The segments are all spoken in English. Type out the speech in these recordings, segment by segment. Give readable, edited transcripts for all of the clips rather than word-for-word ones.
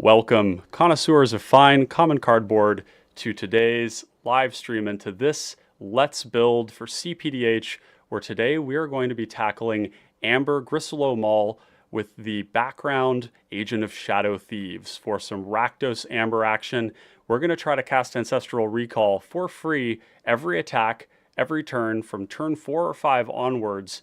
Welcome, connoisseurs of fine common cardboard, to today's live stream and to this Let's Build for cPDH, where today we are going to be tackling Amber Grisselow Mall with the background Agent of Shadow Thieves. For some Rakdos Amber action, we're going to try to cast Ancestral Recall for free every attack, every turn from turn 4 or 5 onwards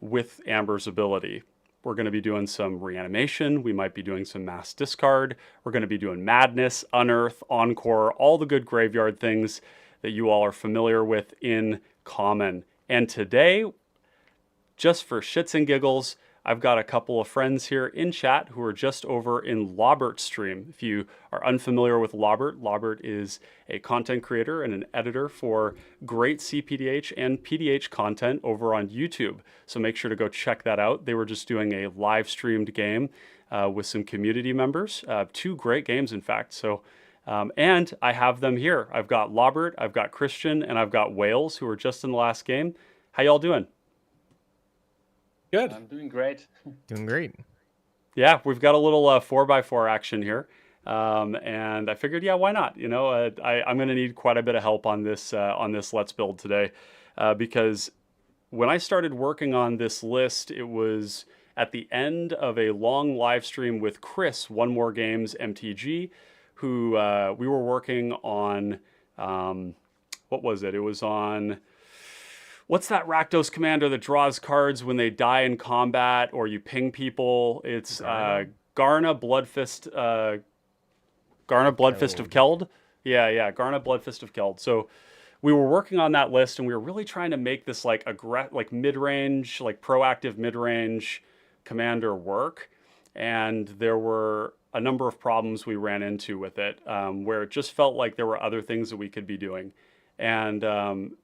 with Amber's ability. We're going to be doing some reanimation. We might be doing some mass discard. We're going to be doing madness, unearth, encore, all the good graveyard things that you all are familiar with in common. And today, just for shits and giggles, I've got a couple of friends here in chat who are just over in Lawbert's stream. If you are unfamiliar with Lawbert, Lawbert is a content creator and an editor for great cPDH and PDH content over on YouTube. So make sure to go check that out. They were just doing a live streamed game with some community members. 2 great games, in fact. So, and I have them here. I've got Lawbert, I've got Christian, and I've got Wales, who were just in the last game. How y'all doing? Good. I'm doing great. Doing great. Yeah, we've got a little 4x4 action here. And I figured, yeah, why not? You know, I'm going to need quite a bit of help on this Let's Build today. Because when I started working on this list, it was at the end of a long live stream with Chris, One More Games MTG, who we were working on, what was it? It was on... What's that Rakdos commander that draws cards when they die in combat or you ping people? It's Garna Bloodfist. Garna Bloodfist of Keld. Yeah, Garna Bloodfist of Keld. So we were working on that list, and we were really trying to make this like mid-range, like proactive mid-range commander work. And there were a number of problems we ran into with it, where it just felt like there were other things that we could be doing. And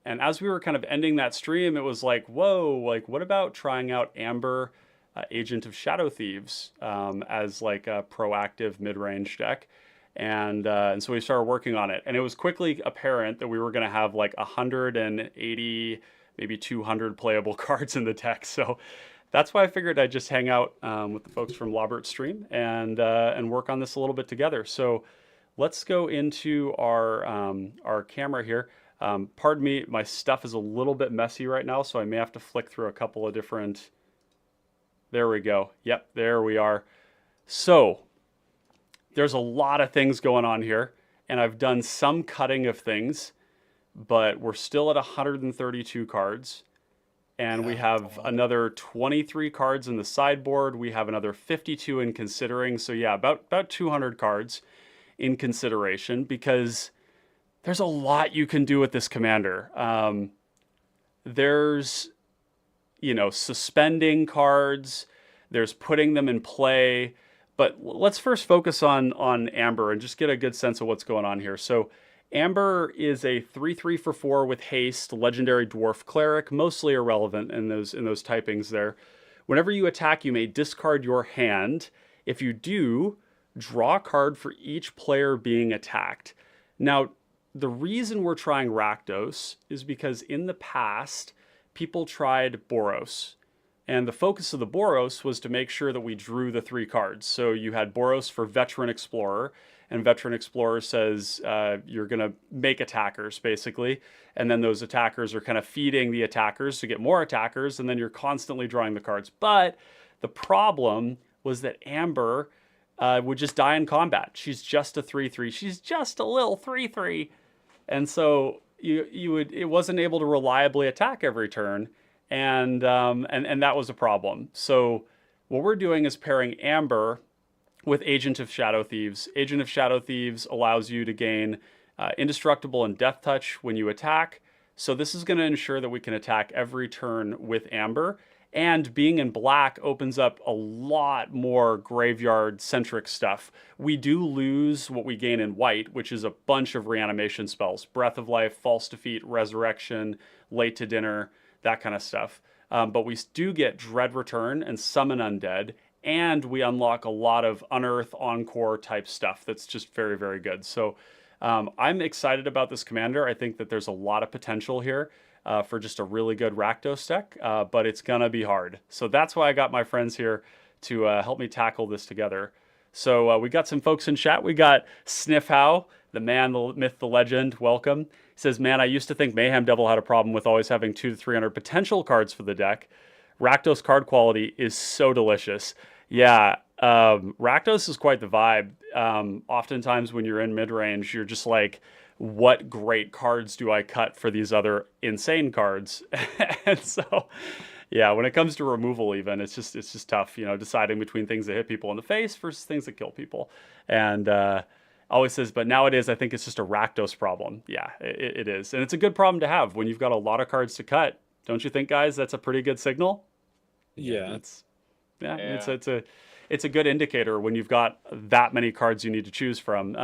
as we were kind of ending that stream, it was like, whoa, like what about trying out Amber, Agent of Shadow Thieves, as like a proactive mid-range deck? And so we started working on it, and it was quickly apparent that we were going to have like 180, maybe 200 playable cards in the deck. So that's why I figured I'd just hang out with the folks from Lawbert's stream and work on this a little bit together. So let's go into our camera here. Pardon me, my stuff is a little bit messy right now, so I may have to flick through a couple of different... There we go. Yep, there we are. So, there's a lot of things going on here, and I've done some cutting of things, but we're still at 132 cards, and we have another 23 cards in the sideboard. We have another 52 in considering, so yeah, about 200 cards in consideration, because there's a lot you can do with this commander. There's, suspending cards. There's putting them in play. But let's first focus on Amber and just get a good sense of what's going on here. So Amber is a 3/3 for 4 with haste, legendary dwarf cleric, mostly irrelevant in those typings there. Whenever you attack, you may discard your hand. If you do, draw a card for each player being attacked. Now, the reason we're trying Rakdos is because in the past, people tried Boros. And the focus of the Boros was to make sure that we drew the 3 cards. So you had Boros for Veteran Explorer, and Veteran Explorer says you're going to make attackers, basically. And then those attackers are kind of feeding the attackers to get more attackers, and then you're constantly drawing the cards. But the problem was that Amber would just die in combat. She's just a 3/3. She's just a little 3/3. And so it wasn't able to reliably attack every turn, and that was a problem. So what we're doing is pairing Amber with Agent of Shadow Thieves. Agent of Shadow Thieves allows you to gain Indestructible and Death Touch when you attack. So this is going to ensure that we can attack every turn with Amber. And being in black opens up a lot more graveyard-centric stuff. We do lose what we gain in white, which is a bunch of reanimation spells. Breath of Life, False Defeat, Resurrection, Late to Dinner, that kind of stuff. But we do get Dread Return and Summon Undead, and we unlock a lot of Unearth, Encore type stuff that's just very, very good. So I'm excited about this commander. I think that there's a lot of potential here. For just a really good Rakdos deck, but it's gonna be hard. So that's why I got my friends here to help me tackle this together. So we got some folks in chat. We got Sniffhow, the man, the myth, the legend. Welcome. He says, man, I used to think Mayhem Devil had a problem with always having 200 to 300 potential cards for the deck. Rakdos card quality is so delicious. Yeah, Rakdos is quite the vibe. Oftentimes when you're in mid-range, you're just like, what great cards do I cut for these other insane cards? And so, yeah, when it comes to removal, even it's just tough, deciding between things that hit people in the face versus things that kill people. And always says, but nowadays I think it's just a Rakdos problem. Yeah, it is, and it's a good problem to have when you've got a lot of cards to cut. Don't you think, guys? That's a pretty good signal. Yeah. It's a good indicator when you've got that many cards you need to choose from.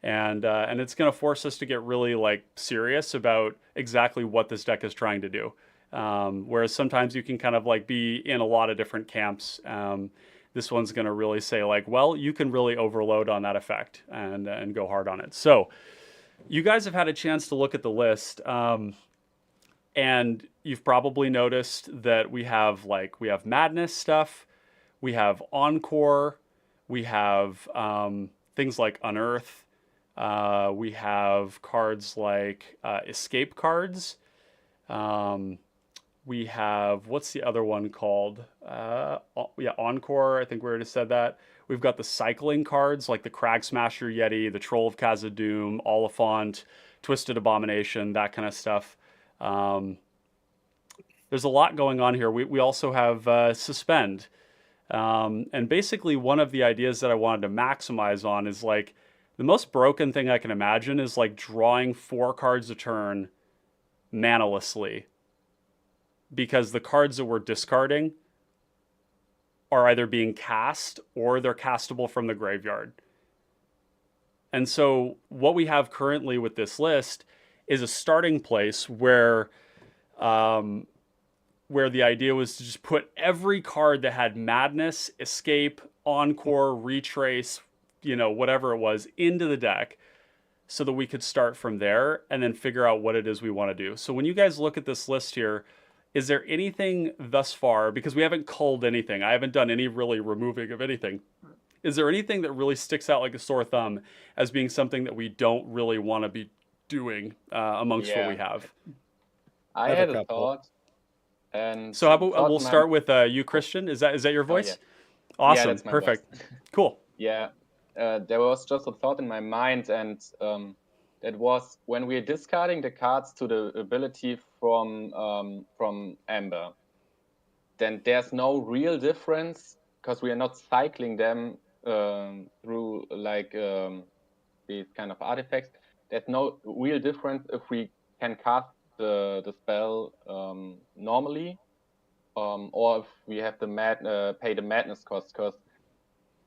And it's going to force us to get really like serious about exactly what this deck is trying to do. Whereas sometimes you can kind of like be in a lot of different camps. This one's going to really say like, well, you can really overload on that effect and go hard on it. So you guys have had a chance to look at the list. And you've probably noticed that we have Madness stuff, we have Encore, we have things like Unearth, we have cards like Escape cards. We have, what's the other one called? Encore, I think we already said that. We've got the cycling cards like the Crag Smasher Yeti, the Troll of Khazad-dûm, Oliphant, Twisted Abomination, that kind of stuff. There's a lot going on here. We also have Suspend. And basically one of the ideas that I wanted to maximize on is like, the most broken thing I can imagine is like drawing 4 cards a turn manalessly, because the cards that we're discarding are either being cast or they're castable from the graveyard. And so what we have currently with this list is a starting place where the idea was to just put every card that had Madness, Escape, Encore, Retrace, whatever it was, into the deck so that we could start from there and then figure out what it is we want to do. So when you guys look at this list here, is there anything thus far, because we haven't culled anything, I haven't done any really removing of anything, is there anything that really sticks out like a sore thumb as being something that we don't really want to be doing amongst what we have? I had a thought. And so how about we'll start with you, Christian. Is that your voice? Oh, yeah. Awesome. Yeah, perfect. Voice. Cool. Yeah. There was just a thought in my mind, and that was when we're discarding the cards to the ability from Amber, then there's no real difference because we are not cycling them through like these kind of artifacts. There's no real difference if we can cast the spell normally, or if we have to pay the Madness cost. Because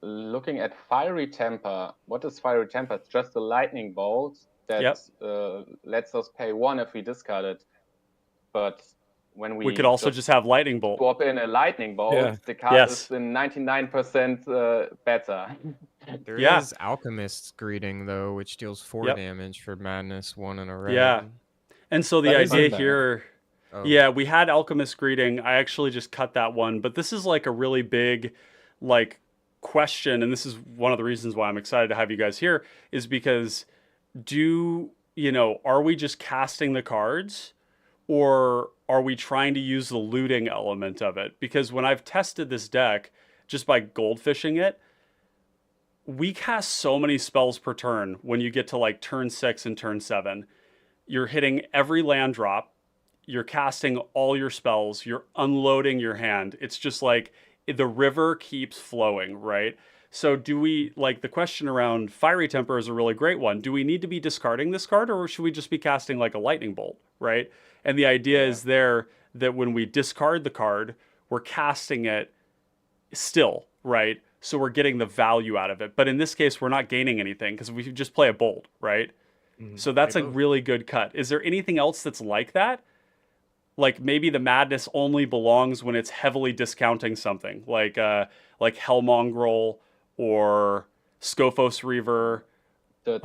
looking at Fiery Temper, what is Fiery Temper? It's just a lightning bolt that lets us pay 1 if we discard it. But when we could also just have Lightning Bolt. Swap in a Lightning Bolt, the card is in 99% better. There is Alchemist's Greeting, though, which deals 4 damage for Madness, 1 in a row. Yeah. And so the idea here... Yeah, we had Alchemist's Greeting. I actually just cut that one. But this is like a really big question, and this is one of the reasons why I'm excited to have you guys here, is because are we just casting the cards, or are we trying to use the looting element of it? Because when I've tested this deck just by goldfishing it, we cast so many spells per turn when you get to like turn 6 and turn 7. You're hitting every land drop, you're casting all your spells, you're unloading your hand. It's just like the river keeps flowing, right? So do we, the question around Fiery Temper is a really great one. Do we need to be discarding this card, or should we just be casting like a Lightning Bolt, right? And the idea is there that when we discard the card, we're casting it still, right? So we're getting the value out of it. But in this case, we're not gaining anything because we just play a Bolt, right? Mm-hmm. So that's a really good cut. Is there anything else that's like that? Like maybe the Madness only belongs when it's heavily discounting something, like Hellmongrel or Scophos Reaver. The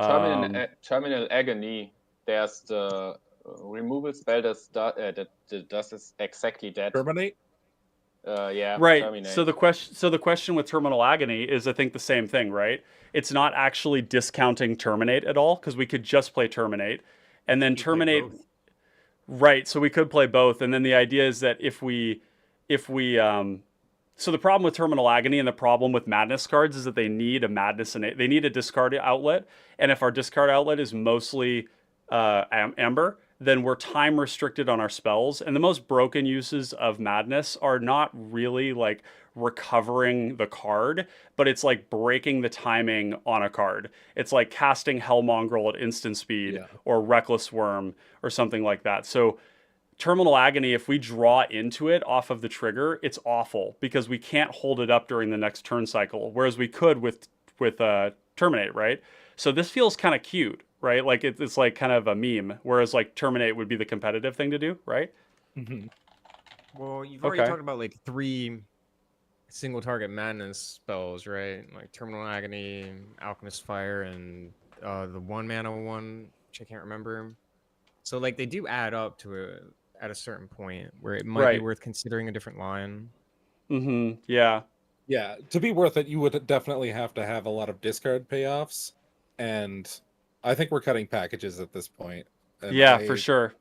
Terminal Agony, there's the removal spell that does exactly that. Terminate? Yeah, Right. terminate. So the question with terminal agony is, I think, the same thing, right? It's not actually discounting terminate at all, because we could just play terminate, and then You play terminate. both. Right. So we could play both, and then the idea is that if we so the problem with terminal agony and the problem with madness cards is that they need a madness and they need a discard outlet, and if our discard outlet is mostly amber, then we're time restricted on our spells. And the most broken uses of madness are not really like recovering the card, but it's like breaking the timing on a card. It's like casting Hellmongrel at instant speed Yeah. or Reckless Worm or something like that. So terminal agony, if we draw into it off of the trigger, it's awful because we can't hold it up during the next turn cycle, whereas we could with terminate, right? So this feels kind of cute, right? Like it's like kind of a meme, whereas like terminate would be the competitive thing to do, right? Mhm. Well, you've already Okay. talked about like 3 single target madness spells, right? Like Terminal Agony, Alchemist Fire, and the 1 mana one, which I can't remember. So like they do add up to at a certain point where it might be Right. worth considering a different line. Mm-hmm. Yeah. Yeah, to be worth it, you would definitely have to have a lot of discard payoffs, and I think we're cutting packages at this point. And Yeah, for sure.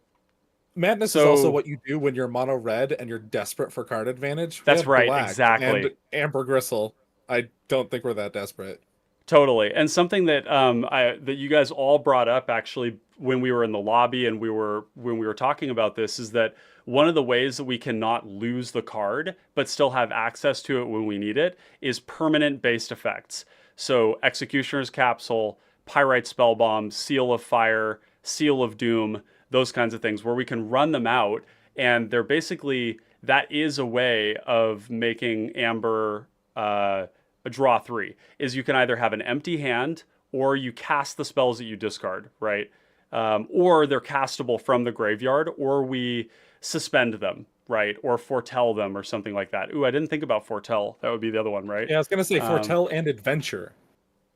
Madness is also So what you do when you're mono red and you're desperate for card advantage. We that's have right, black and exactly. amber gristle. I don't think we're that desperate. Totally. And something that that you guys all brought up actually when we were in the lobby and when we were talking about this is that one of the ways that we cannot lose the card but still have access to it when we need it is permanent based effects. So Executioner's Capsule, Pyrite Spellbomb, Seal of Fire, Seal of Doom, those kinds of things where we can run them out, and they're basically, that is a way of making Amber a draw 3, is you can either have an empty hand or you cast the spells that you discard, right? Or they're castable from the graveyard, or we suspend them, right? Or foretell them or something like that. Ooh, I didn't think about foretell. That would be the other one, right? Yeah, I was gonna say Um, foretell and adventure.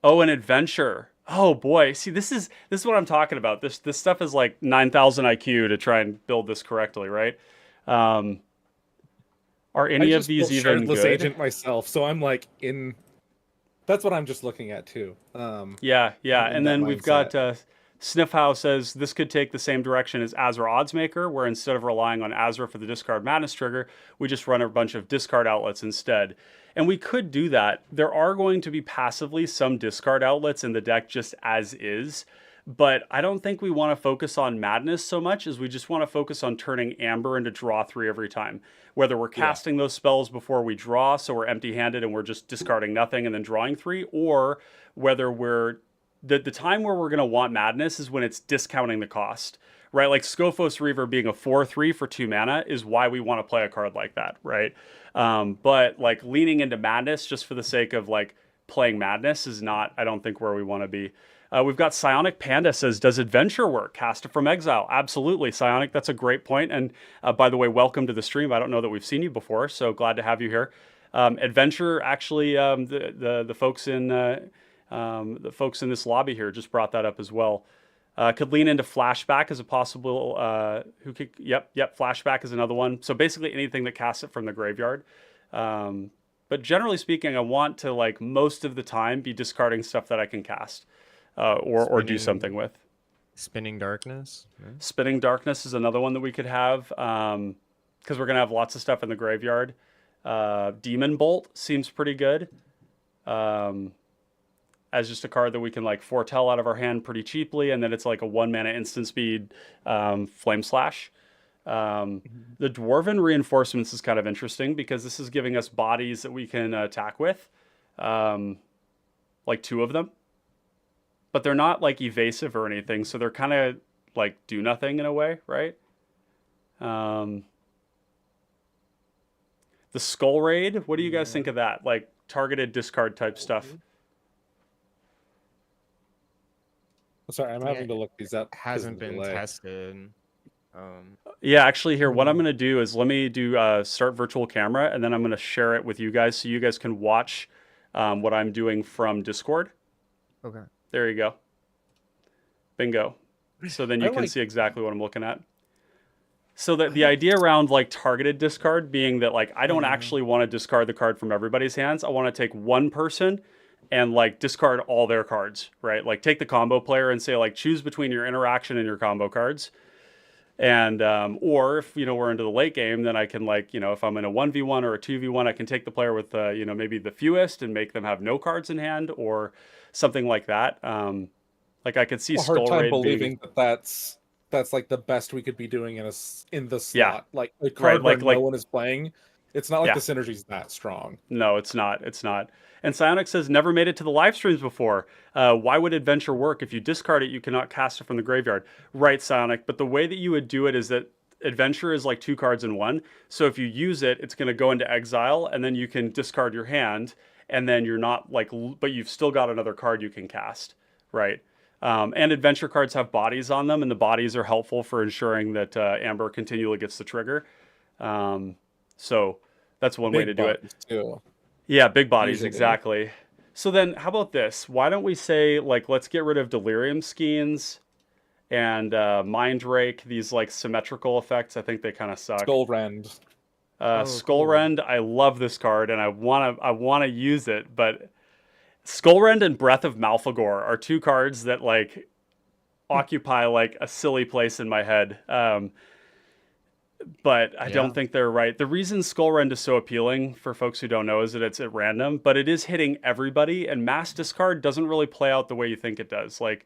oh, an adventure. Oh boy, see, this is what I'm talking about. This stuff is like 9,000 IQ to try and build this correctly, right? Um, are I any of just these built even Shardless good? Agent myself, so I'm like in. That's what I'm just looking at too. Yeah, yeah. I'm in And that then we've mindset. got Sniffhouse says this could take the same direction as Azra Oddsmaker, where instead of relying on Azra for the discard madness trigger, we just run a bunch of discard outlets instead. And we could do that. There are going to be passively some discard outlets in the deck just as is, but I don't think we want to focus on madness so much as we just want to focus on turning Amber into draw 3 every time. Whether we're Yeah. casting those spells before we draw, so we're empty handed and we're just discarding nothing and then drawing 3, or whether we're the time where we're going to want madness is when it's discounting the cost, right? Like Scophos Reaver being a 4/3 for 2 mana is why we want to play a card like that, right? But like leaning into madness just for the sake of like playing madness is not, I don't think, where we want to be. We've got Psionic Panda says, does adventure work? Cast it from exile. Absolutely, Psionic. That's a great point. And by the way, welcome to the stream. I don't know that we've seen you before, so glad to have you here. Adventure, actually, the folks in this lobby here just brought that up as well. Could lean into flashback as a possible. Yep. Flashback is another one. So basically anything that casts it from the graveyard. But generally speaking, I want to like most of the time be discarding stuff that I can cast or do something with. Spinning Darkness. Yeah. Spinning Darkness is another one that we could have because we're gonna have lots of stuff in the graveyard. Demon Bolt seems pretty good. As just a card that we can like foretell out of our hand pretty cheaply, and then it's like a 1 mana instant speed flame slash. The Dwarven Reinforcements is kind of interesting because this is giving us bodies that we can attack with, like 2 of them, but they're not like evasive or anything, so they're kind of like do nothing in a way, right? The Skull Raid, what do you guys think of that? Like targeted discard type stuff. Sorry, I'm having to look these up. 'cause of Hasn't the been delay. tested. Yeah, actually, here, what I'm going to do is let me do start virtual camera, and then I'm going to share it with you guys so you guys can watch what I'm doing from Discord. Okay. There you go. Bingo. So then you I can like- see exactly what I'm looking at. So the idea around like targeted discard being that like I don't actually want to discard the card from everybody's hands. I want to take one person and like discard all their cards, right? Like take the combo player and say like choose between your interaction and your combo cards. And or if we're into the late game, then I can like if I'm in a 1v1 or a 2v1, I can take the player with maybe the fewest and make them have no cards in hand or something like that. Like I could see A hard Skull time Raid believing being that's like the best we could be doing in the slot. Yeah. Like a Right, card where like- no one is playing. It's not like Yeah. the synergy's that strong. No, it's not. It's not. And Psionic says, never made it to the live streams before. Why would Adventure work? If you discard it, you cannot cast it from the graveyard. Right, Psionic. But the way that you would do it is that Adventure is like 2 cards in one. So if you use it, it's going to go into exile, and then you can discard your hand, and then you're not like, but you've still got another card you can cast, right? And Adventure cards have bodies on them, and the bodies are helpful for ensuring that Amber continually gets the trigger. So that's one way to do it. Too. Yeah, big bodies, Usually. exactly. So then how about this? Why don't we say, like, let's get rid of Delirium Skeins and Mind Rake, these, like, symmetrical effects. I think they kind of suck. Skull Rend. Skull cool. Rend, I love this card, and I wanna use it, but Skull Rend and Breath of Malphagor are 2 cards that, like, occupy, like, a silly place in my head. But I don't think they're right. The reason Skull Rend is so appealing for folks who don't know is that it's at random, but it is hitting everybody, and mass discard doesn't really play out the way you think it does. Like,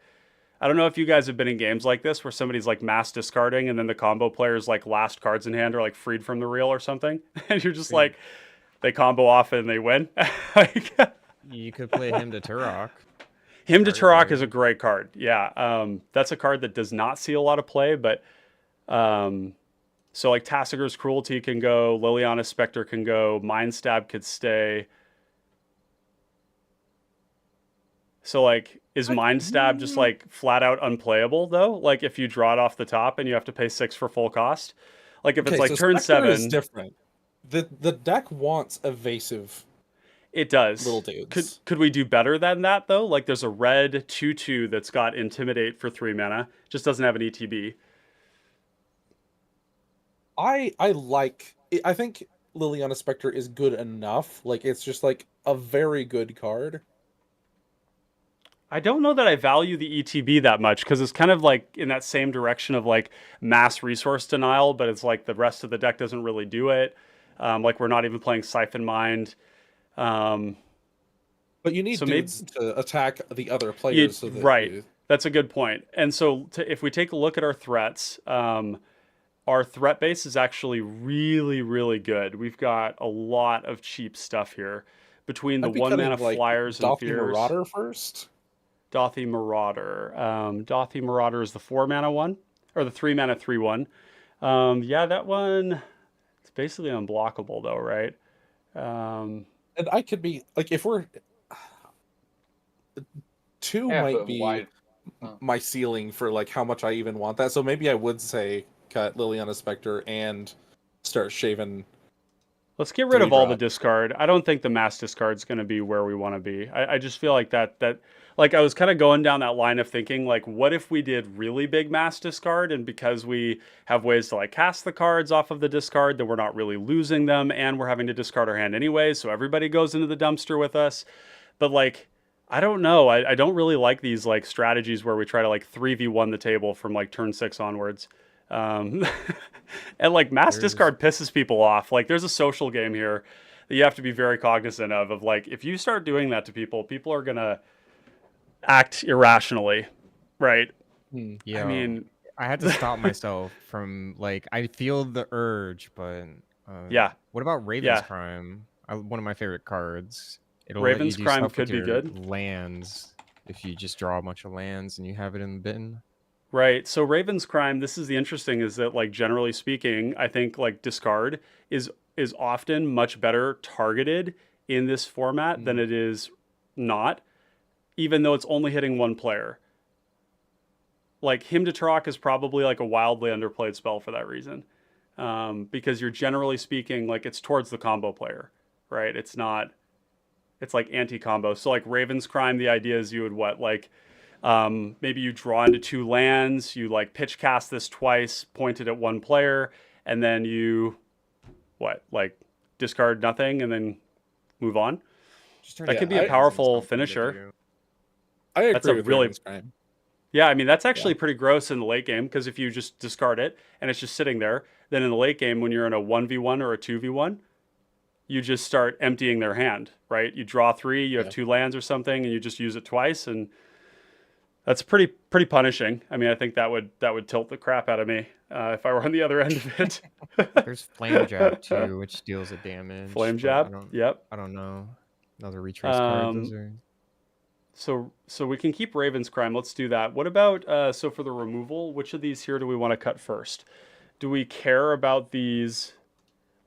I don't know if you guys have been in games like this where somebody's like mass discarding and then the combo player's like last cards in hand are like freed from the reel or something. And you're just like, they combo off and they win. Like, You could play him to Turok. Hymn to Turok Target. is a great card. Yeah. That's a card that does not see a lot of play, but so like Tassiger's Cruelty can go, Liliana's Spectre can go, Mind Stab could stay. So like, is Mind Stab just like flat out unplayable though? Like if you draw it off the top and you have to pay 6 for full cost? Like if it's like so turn Spectre 7, is different. The deck wants evasive it does. little dudes. Could we do better than that though? Like there's a red 2/2 that's got Intimidate for 3 mana, just doesn't have an ETB. I think Liliana Spectre is good enough. Like it's just like a very good card. I don't know that I value the ETB that much because it's kind of like in that same direction of like mass resource denial, but it's like the rest of the deck doesn't really do it. Like we're not even playing Siphon Mind. But you need So dudes to attack the other players. So that right. That's a good point. And so if we take a look at our threats, our threat base is actually really, really good. We've got a lot of cheap stuff here between the I'd be 1 mana cutting, like, flyers and Dothy fears. Marauder first. Dothy Marauder. Dothy Marauder is the 4 mana one, or the 3 mana 3/1. Yeah, that one. It's basically unblockable though, right? And I could be like, if we're 2 Yeah, might but be why- my ceiling for like how much I even want that. So maybe I would say cut Liliana Spectre and start shaving. Let's get rid of all the drop. discard. I don't think the mass discard's going to be where we want to be. I just feel like that like I was kind of going down that line of thinking like, what if we did really big mass discard, and because we have ways to like cast the cards off of the discard, that we're not really losing them, and we're having to discard our hand anyway, so everybody goes into the dumpster with us. But like, I don't know. I don't really like these like strategies where we try to like 3v1 the table from like turn 6 onwards. And like mass discard pisses people off. Like there's a social game here that you have to be very cognizant of like, if you start doing that to people, people are gonna act irrationally, right? Yeah. I mean, I had to stop myself from like I feel the urge, but yeah, What about Raven's Yeah. Crime? One of my favorite cards. It'll Raven's let you do Crime stuff with could be your good. Lands if you just draw a bunch of lands and you have it in the bin. right. So Raven's Crime, this is the interesting is that like generally speaking, I think like discard is often much better targeted in this format than it is not, even though it's only hitting one player. Like Hymn to Turok is probably like a wildly underplayed spell for that reason. Because you're generally speaking, like it's towards the combo player, right? It's not, it's like anti-combo. So like Raven's Crime, the idea is you would what? Like Maybe you draw into 2 lands, you like pitch cast this twice, point it at 1 player, and then you like discard nothing and then move on. Just turn That it could be into a powerful something to finisher. do. I That's agree a with really Raven's Crime. Yeah, I mean, that's actually pretty gross in the late game, because if you just discard it and it's just sitting there, then in the late game, when you're in a 1v1 or a 2v1, you just start emptying their hand, right? You draw 3, you have Yeah. 2 lands or something, and you just use it twice, and that's pretty punishing. I mean, I think that would tilt the crap out of me if I were on the other end of it. There's Flame Jab too, which deals a damage. Flame but Jab, yep. I don't know. Another retrace card. Those are. So we can keep Raven's Crime. Let's do that. What about, so for the removal, which of these here do we want to cut first? Do we care about these?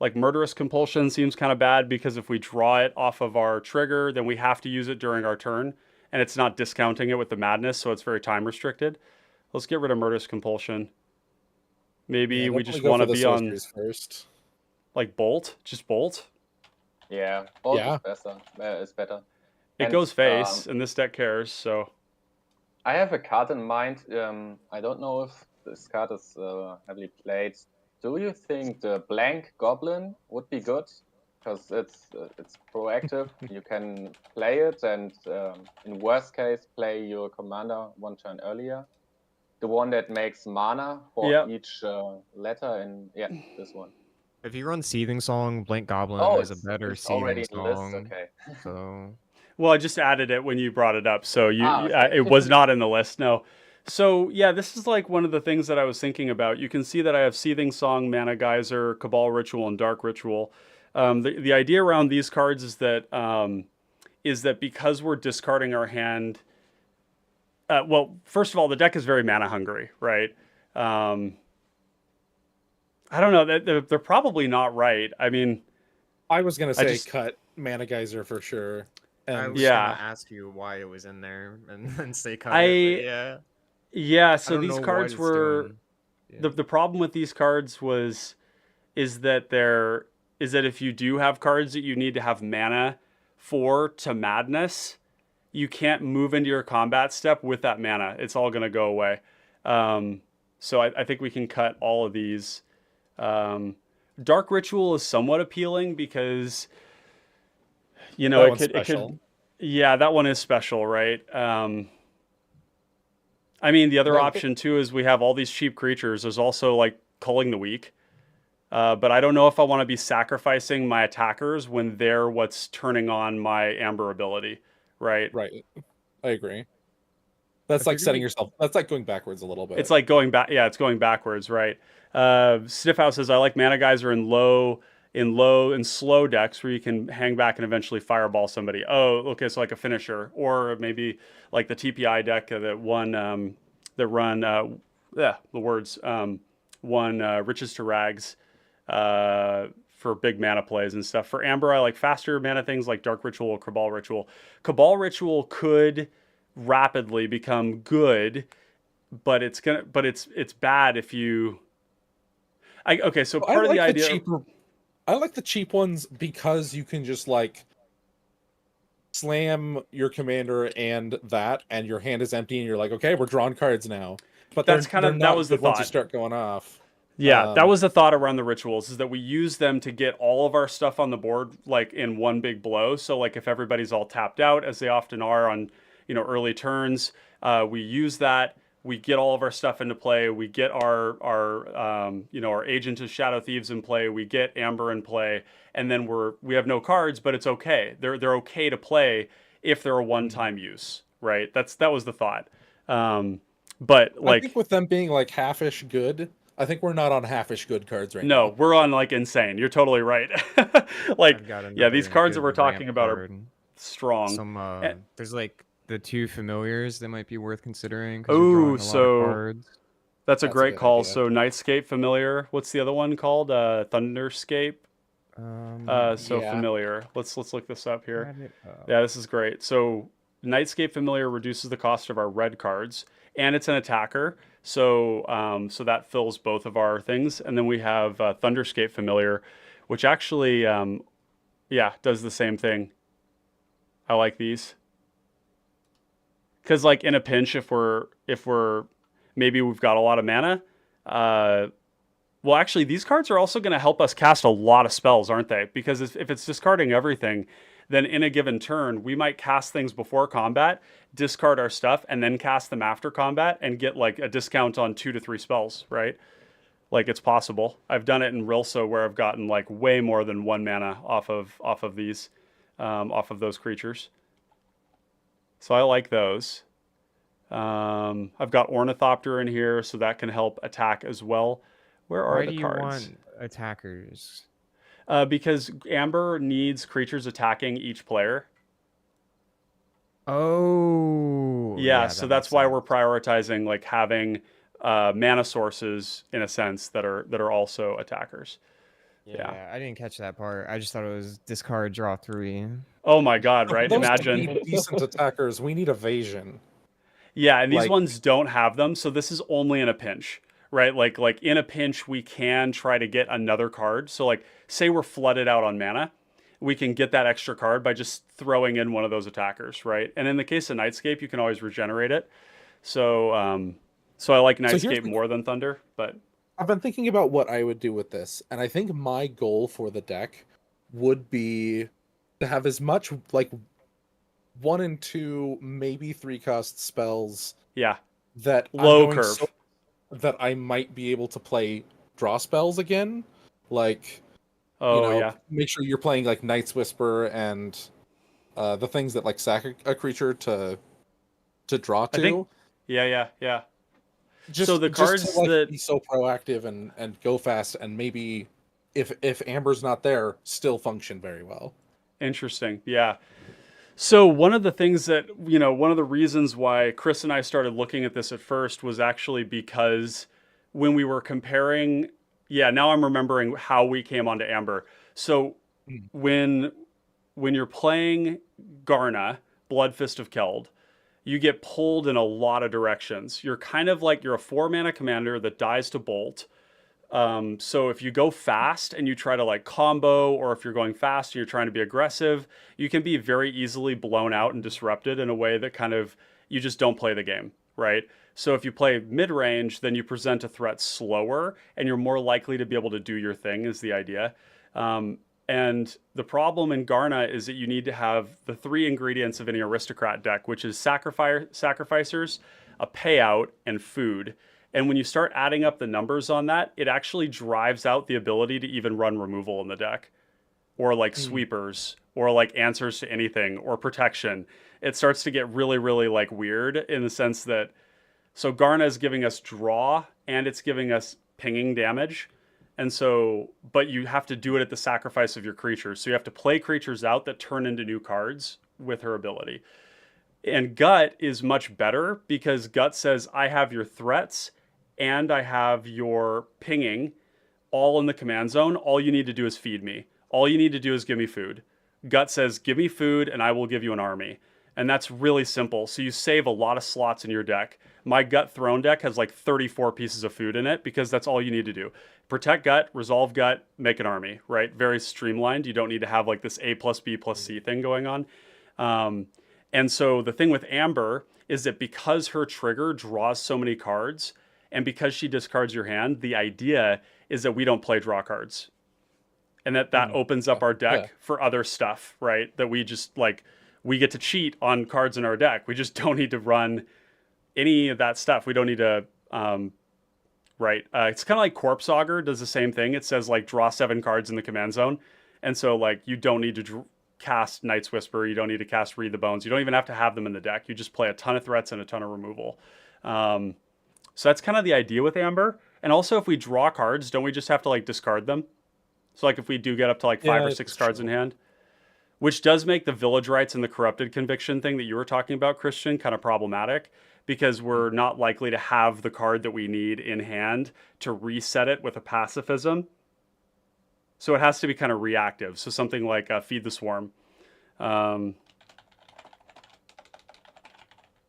Like Murderous Compulsion seems kind of bad, because if we draw it off of our trigger, then we have to use it during our turn, and it's not discounting it with the Madness, so it's very time restricted. Let's get rid of Murderous Compulsion. Maybe we just want to be on first. like Bolt, just Bolt. Yeah, both Yeah. is better. It And, goes face, and this deck cares, so. I have a card in mind. I don't know if this card is heavily played. Do you think the Blank Goblin would be good? Because it's proactive. You can play it, and in worst case, play your commander 1 turn earlier. The one that makes mana for Yep. each letter, and this one. If you run Seething Song, Blank Goblin is a better it's already Seething in the list. Song. Okay. So Well, I just added it when you brought it up, so okay. it was not in the list. No. So yeah, this is like one of the things that I was thinking about. You can see that I have Seething Song, Mana Geyser, Cabal Ritual, and Dark Ritual. The idea around these cards is that because we're discarding our hand. Well, first of all, the deck is very mana hungry, right? I don't know. They're probably not right. I mean, I was gonna say just- cut Mana Geyser for sure. I was Yeah. gonna ask you why it was in there and then say cut I- it, but yeah. yeah. I So don't these know what cards it's were. doing. Yeah. The problem with these cards is that if you do have cards that you need to have mana for to Madness, you can't move into your combat step with that mana. It's all going to go away. So I think we can cut all of these. Dark Ritual is somewhat appealing because, you know, That it one's could, special. yeah, that one is special, right? I mean, the other Well, option too is we have all these cheap creatures. There's also like Culling the Weak. But I don't know if I want to be sacrificing my attackers when they're what's turning on my Amber ability, right? Right. I agree. That's I like figure setting we- yourself. That's like going backwards a little bit. It's like going back. Yeah, it's going backwards, right? Sniffhouse says I like Mana Geyser in slow decks where you can hang back and eventually fireball somebody. Oh, okay, so like a finisher, or maybe like the TPI deck that run Riches to Rags for big mana plays and stuff. For Amber, I like faster mana things like Dark Ritual or Cabal Ritual. Cabal Ritual could rapidly become good, but it's bad if you. So I part of like the idea. I like the cheap ones because you can just like slam your commander and your hand is empty and you're like, okay, we're drawing cards now. But That's they're that not was the good once you thought. start going off. Yeah, that was the thought around the rituals, is that we use them to get all of our stuff on the board like in one big blow. So like if everybody's all tapped out, as they often are on early turns, we use that. We get all of our stuff into play. We get our Agent of Shadow Thieves in play. We get Amber in play, and then we have no cards, but it's okay. They're okay to play if they're a one-time use, right? That was the thought. But like, I think with them being like halfish good, I think we're not on halfish good cards right no, now. we're on like insane. You're totally right. Like, I've got yeah, these another cards that good we're talking ramp about are card. strong. Some there's like the 2 familiars that might be worth considering. 'Cause you're Ooh, drawing a lot of so cards. that's a That's a great good call. idea. So Nightscape Familiar. What's the other one called? Thunderscape. So Yeah. Familiar. Let's look this up here. Grab it up. Yeah, this is great. So Nightscape Familiar reduces the cost of our red cards, and it's an attacker. So that fills both of our things. And then we have Thunderscape Familiar, which actually, does the same thing. I like these. Because like in a pinch, if we're maybe we've got a lot of mana. Well, actually, these cards are also going to help us cast a lot of spells, aren't they? Because if it's discarding everything, then in a given turn, we might cast things before combat, discard our stuff, and then cast them after combat and get like a discount on 2 to 3 spells, right? Like it's possible. I've done it in Rilso where I've gotten like way more than 1 mana off of these, off of those creatures. So I like those. I've got Ornithopter in here, so that can help attack as well. Where are Why the do you cards? want attackers? Because Amber needs creatures attacking each player. Oh, Yeah, so that that's makes why sense. we're prioritizing like having mana sources in a sense that are also attackers. Yeah, I didn't catch that part. I just thought it was discard, draw 3. Oh my god, right? Those Imagine. to be decent attackers, we need evasion. Yeah, and these Like- ones don't have them, so this is only in a pinch, right? Like in a pinch, we can try to get another card. So like, say we're flooded out on mana, we can get that extra card by just throwing in one of those attackers, right? And in the case of Nightscape, you can always regenerate it. So, so I like here's Nightscape the- more than Thunder, but I've been thinking about what I would do with this, and I think my goal for the deck would be to have as much like 1 and 2, maybe 3 cost spells yeah, that low I'm going curve. so that I might be able to play draw spells again. Like, Oh yeah, make sure you're playing like Night's Whisper and the things that like sack a creature to draw to. I think yeah. Just, So the just cards to, like, that- be so proactive and go fast, and maybe if Amber's not there, still function very well. Interesting. Yeah. So one of the things that, one of the reasons why Chris and I started looking at this at first was actually because when we were comparing, now I'm remembering how we came onto Amber. So when you're playing Garna, Blood Fist of Keld, you get pulled in a lot of directions. You're kind of like, you're a 4-mana commander that dies to Bolt. So if you go fast and you try to like combo, or if you're going fast and you're trying to be aggressive, you can be very easily blown out and disrupted in a way that kind of, you just don't play the game, right? So if you play mid-range, then you present a threat slower and you're more likely to be able to do your thing, is the idea. And the problem in Garna is that you need to have the 3 ingredients of any aristocrat deck, which is sacrificers, a payout, and food. And when you start adding up the numbers on that, it actually drives out the ability to even run removal in the deck, or like sweepers, or like answers to anything, or protection. It starts to get really, really like weird in the sense that, so Garna is giving us draw and it's giving us pinging damage. And so, but you have to do it at the sacrifice of your creatures. So you have to play creatures out that turn into new cards with her ability. And Gut is much better because Gut says, I have your threats and I have your pinging all in the command zone. All you need to do is feed me. All you need to do is give me food. Gut says, give me food and I will give you an army. And that's really simple. So you save a lot of slots in your deck. My Gut Throne deck has like 34 pieces of food in it because that's all you need to do. Protect Gut, resolve Gut, make an army, right? Very streamlined. You don't need to have like this A plus B plus C thing going on. And so the thing with Amber is that because her trigger draws so many cards and because she discards your hand, the idea is that we don't play draw cards. And that opens up our deck for other stuff, right? That we just like, we get to cheat on cards in our deck. We just don't need to run any of that stuff. We don't need to, right? It's kind of like Corpse Augur does the same thing. It says like draw 7 cards in the command zone. And so like you don't need to cast Night's Whisper. You don't need to cast Read the Bones. You don't even have to have them in the deck. You just play a ton of threats and a ton of removal. So that's kind of the idea with Amber. And also if we draw cards, don't we just have to like discard them? So like if we do get up to like 5 or 6 cards in hand, which does make the Village Rites and the Corrupted Conviction thing that you were talking about, Christian, kind of problematic because we're not likely to have the card that we need in hand to reset it with a pacifism. So it has to be kind of reactive. So something like Feed the Swarm.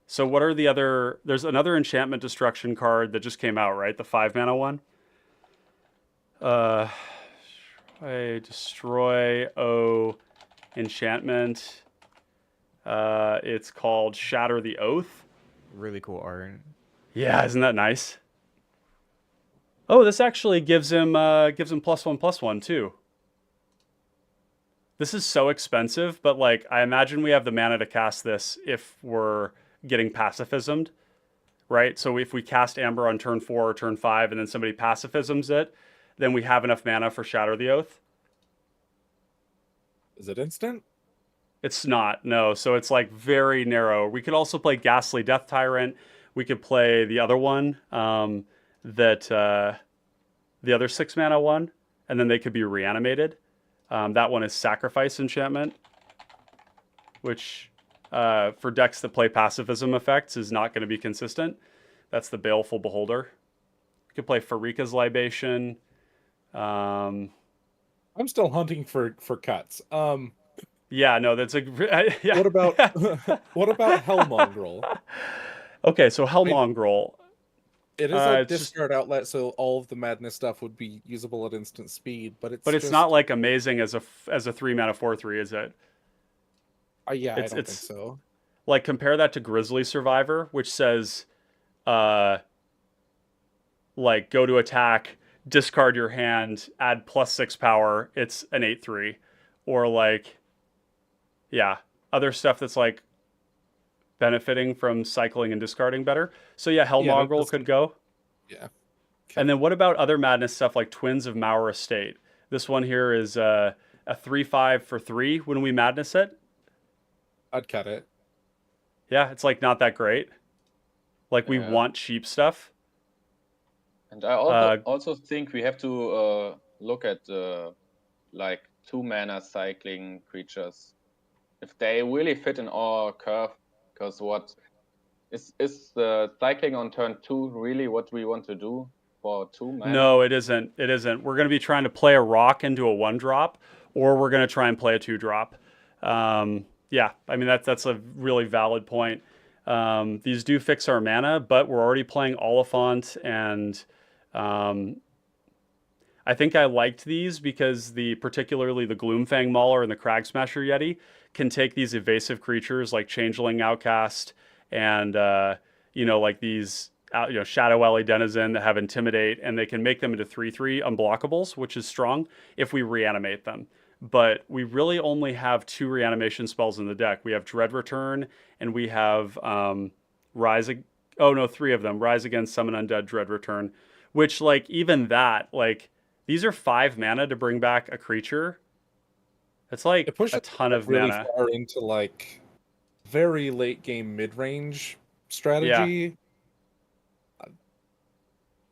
So what are the other... There's another Enchantment Destruction card that just came out, right? The 5-mana one. Destroy enchantment. It's called Shatter the Oath. really cool art. Yeah, isn't that nice? Oh, this actually gives him +1/+1 too. This is so expensive, but like I imagine we have the mana to cast this if we're getting pacifismed, right? So if we cast Amber on turn 4 or turn 5 and then somebody pacifisms it, then we have enough mana for Shatter the Oath. Is it instant? It's not, no. So it's like very narrow. We could also play Ghastly Death Tyrant. We could play the other one, the other 6 mana one, and then they could be reanimated. That one is Sacrifice Enchantment, which for decks that play pacifism effects is not going to be consistent. That's the Baleful Beholder. You could play Farika's Libation. I'm still hunting for cuts. Yeah, no, that's a yeah. What about what about Hellmongrel? Okay, so Hellmongrel. It is a it's just- discard outlet, so all of the madness stuff would be usable at instant speed. But it's But it's just, not like amazing as a 3-mana 4/3, is it? yeah, I don't think it's- so. Like compare that to Grizzly Survivor, which says, like go to attack, discard your hand, add +6 power. It's an 8/3, or like, yeah, other stuff that's like benefiting from cycling and discarding better. So yeah, Hellmongrel that's- could go. Yeah. And then what about other madness stuff like Twins of Mauer Estate? This one here is a 3/5 for 3 when we madness it. I'd cut it. Yeah, it's like not that great. Like we Yeah. want cheap stuff. And I also think we have to look at like 2 mana cycling creatures, if they really fit in our curve. Because what is the cycling on turn 2 really what we want to do for 2 mana? No, it isn't. It isn't. We're going to be trying to play a rock into a 1-drop, or we're going to try and play a 2-drop. Yeah, I mean that's a really valid point. These do fix our mana, but we're already playing Oliphant, and I think I liked these because particularly the Gloomfang Mauler and the Crag Smasher Yeti can take these evasive creatures like Changeling Outcast and like these Shadow Alley Denizen that have Intimidate, and they can make them into 3/3 unblockables, which is strong if we reanimate them. But we really only have 2 reanimation spells in the deck. We have Dread Return, and we have Rise 3 of them. Rise Again, Summon Undead, Dread Return. Which, like, even that, like, these are 5 mana to bring back a creature. It's like It pushes a ton of really mana. far into like very late game mid range strategy.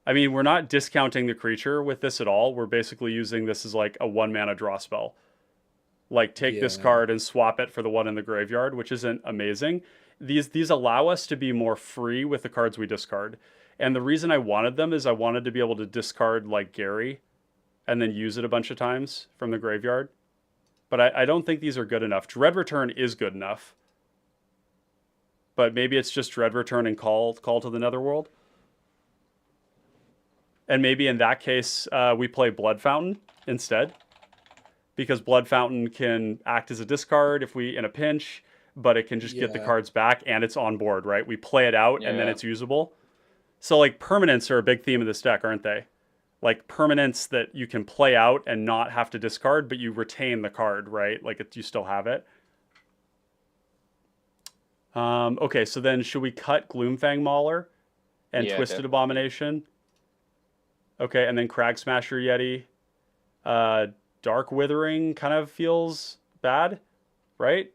I mean, we're not discounting the creature with this at all. We're basically using this as like a 1 mana draw spell. Like take this Yeah. card and swap it for the one in the graveyard, which isn't amazing. These allow us to be more free with the cards we discard. And the reason I wanted them is I wanted to be able to discard like Gary and then use it a bunch of times from the graveyard. But I don't think these are good enough. Dread Return is good enough. But maybe it's just Dread Return and call to the Netherworld. And maybe in that case, we play Blood Fountain instead. Because Blood Fountain can act as a discard if we in a pinch, but it can just get the Yeah. cards back and it's on board, right? We play it out and then Yeah. it's usable. So like permanents are a big theme of this deck, aren't they? Like permanents that you can play out and not have to discard, but you retain the card, right? Like you still have it. Okay, so then should we cut Gloomfang Mauler and Yeah, Twisted definitely. Abomination? Okay, and then Crag Smasher Yeti. Dark Withering kind of feels bad, right?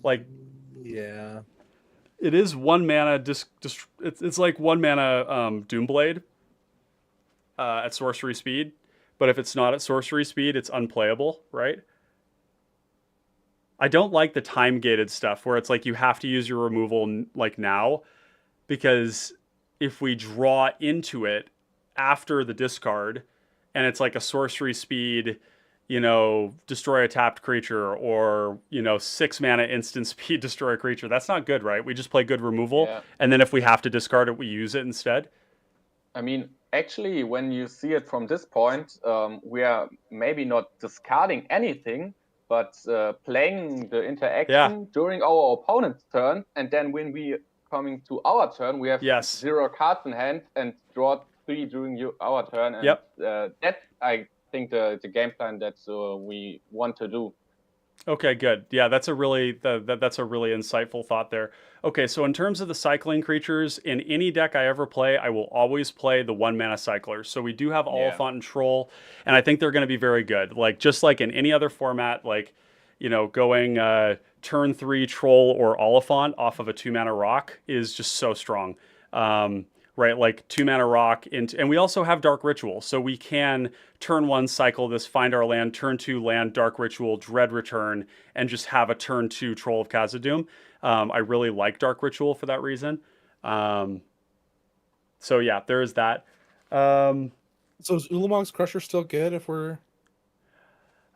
Like Yeah. it is 1 mana. It's like 1 mana Doomblade at sorcery speed, but if it's not at sorcery speed, it's unplayable, right? I don't like the time gated stuff where it's like you have to use your removal like now, because if we draw into it after the discard and it's like a sorcery speed, destroy a tapped creature, or 6 mana instant speed destroy a creature, that's not good, right? We just play good removal, Yeah. and then if we have to discard it, we use it instead. I mean, actually, when you see it from this point, we are maybe not discarding anything, but playing the interaction during our opponent's turn, and then when we coming to our turn, we have Yes. 0 cards in hand and draw 3 during our turn. And Yep. That's, I think, the game plan that we want to do. Okay, good. Yeah, that's a really that's a really insightful thought there. Okay, so in terms of the cycling creatures, in any deck I ever play, I will always play the 1-mana cyclers. So we do have Oliphant and Troll, and I think they're going to be very good. Like just like in any other format, like going turn 3 Troll or Oliphant off of a 2-mana rock is just so strong. Right, like 2-mana rock, and we also have Dark Ritual, so we can turn 1 cycle this, find our land, turn 2 land, Dark Ritual, Dread Return, and just have a turn 2 Troll of Khazad-dûm. I really like Dark Ritual for that reason. So yeah, there is that. So is Ulamog's Crusher still good if we're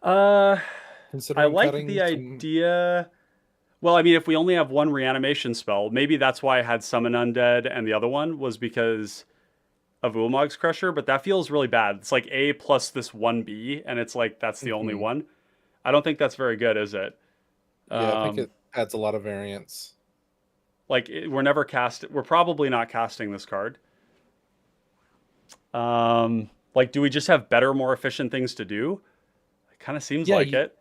considering I like cutting the some... idea. Well, I mean, if we only have 1 reanimation spell, maybe that's why I had Summon Undead and the other one was because of Ulamog's Crusher, but that feels really bad. It's like A plus this 1B, and it's like that's the only one. I don't think that's very good, is it? Yeah, I think it adds a lot of variance. Like, we're probably not casting this card. Like, do we just have better, more efficient things to do? It kind of seems like it.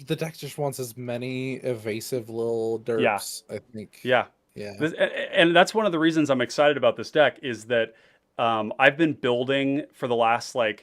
The deck just wants as many evasive little derps, I think. Yeah. And that's one of the reasons I'm excited about this deck is that I've been building for the last 4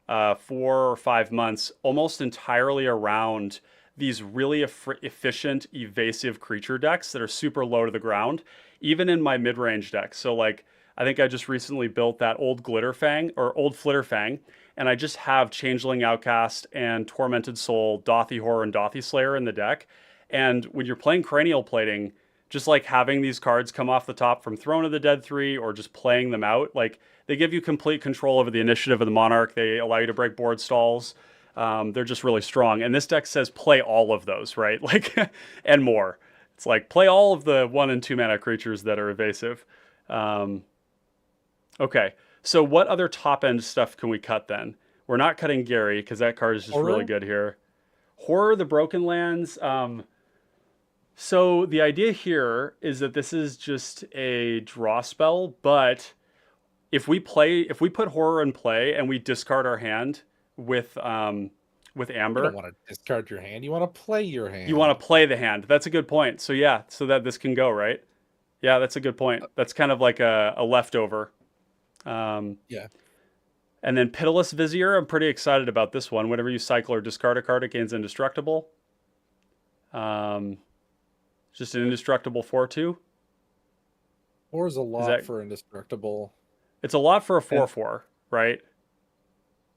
or 5 months almost entirely around these really efficient, evasive creature decks that are super low to the ground, even in my mid-range deck. So I think I just recently built that old Flitterfang, and I just have Changeling Outcast and Tormented Soul, Dothy Horror, and Dothy Slayer in the deck. And when you're playing Cranial Plating, just like having these cards come off the top from Throne of the Dead 3 or just playing them out, like they give you complete control over the initiative of the Monarch. They allow you to break board stalls. They're just really strong. And this deck says play all of those, right? Like, and more. It's like play all of the 1 and 2 mana creatures that are evasive. Okay. So what other top-end stuff can we cut then? We're not cutting Gary, because that card is just really good here. Horror the Broken Lands. So the idea here is that this is just a draw spell, but if we put Horror in play and we discard our hand with Amber... You don't want to discard your hand. You want to play your hand. You want to play the hand. That's a good point. So yeah, so that this can go, right? Yeah, that's a good point. That's kind of like a leftover. Yeah. And then Pitiless Vizier, I'm pretty excited about this one. Whenever you cycle or discard a card, it gains Indestructible. Just an Indestructible 4/2. 4 is a lot for Indestructible. It's a lot for a 4/4, right?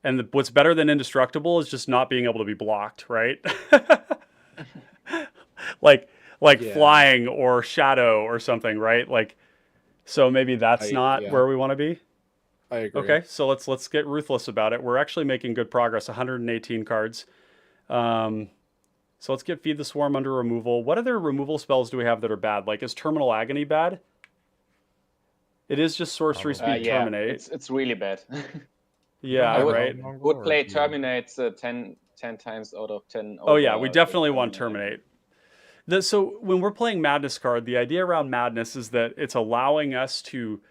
And what's better than Indestructible is just not being able to be blocked, right? like flying or shadow or something, right? Like, so maybe that's not where we want to be. I agree. Okay, so let's get ruthless about it. We're actually making good progress. 118 cards. So let's get Feed the Swarm under removal. What other removal spells do we have that are bad? Like, is Terminal Agony bad? It is just Sorcery Speed Terminate. It's really bad. Yeah, right. Would play Terminate 10 times out of 10. Oh yeah, we definitely want Terminate. So when we're playing Madness card, the idea around Madness is that it's allowing us to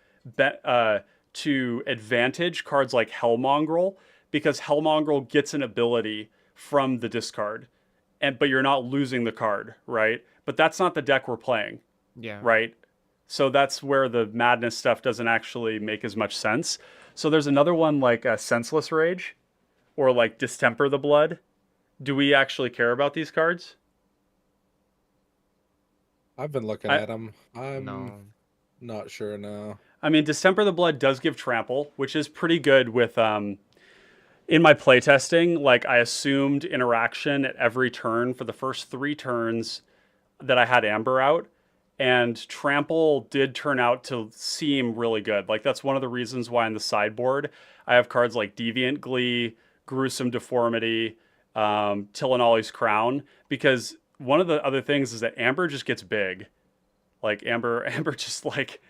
advantage cards like Hellmongrel, because Hellmongrel gets an ability from the discard, but you're not losing the card, right? But that's not the deck we're playing. Yeah. Right? So that's where the Madness stuff doesn't actually make as much sense. So there's another one like Senseless Rage or like Distemper the Blood. Do we actually care about these cards? I've been looking at them. I'm not sure now. I mean, Distemper the Blood does give trample, which is pretty good with... in my playtesting, like I assumed interaction at every turn for the first 3 turns that I had Amber out. And trample did turn out to seem really good. Like that's one of the reasons why in the sideboard I have cards like Deviant Glee, Gruesome Deformity, Tillinolly's Crown, because one of the other things is that Amber just gets big. Like Amber just like,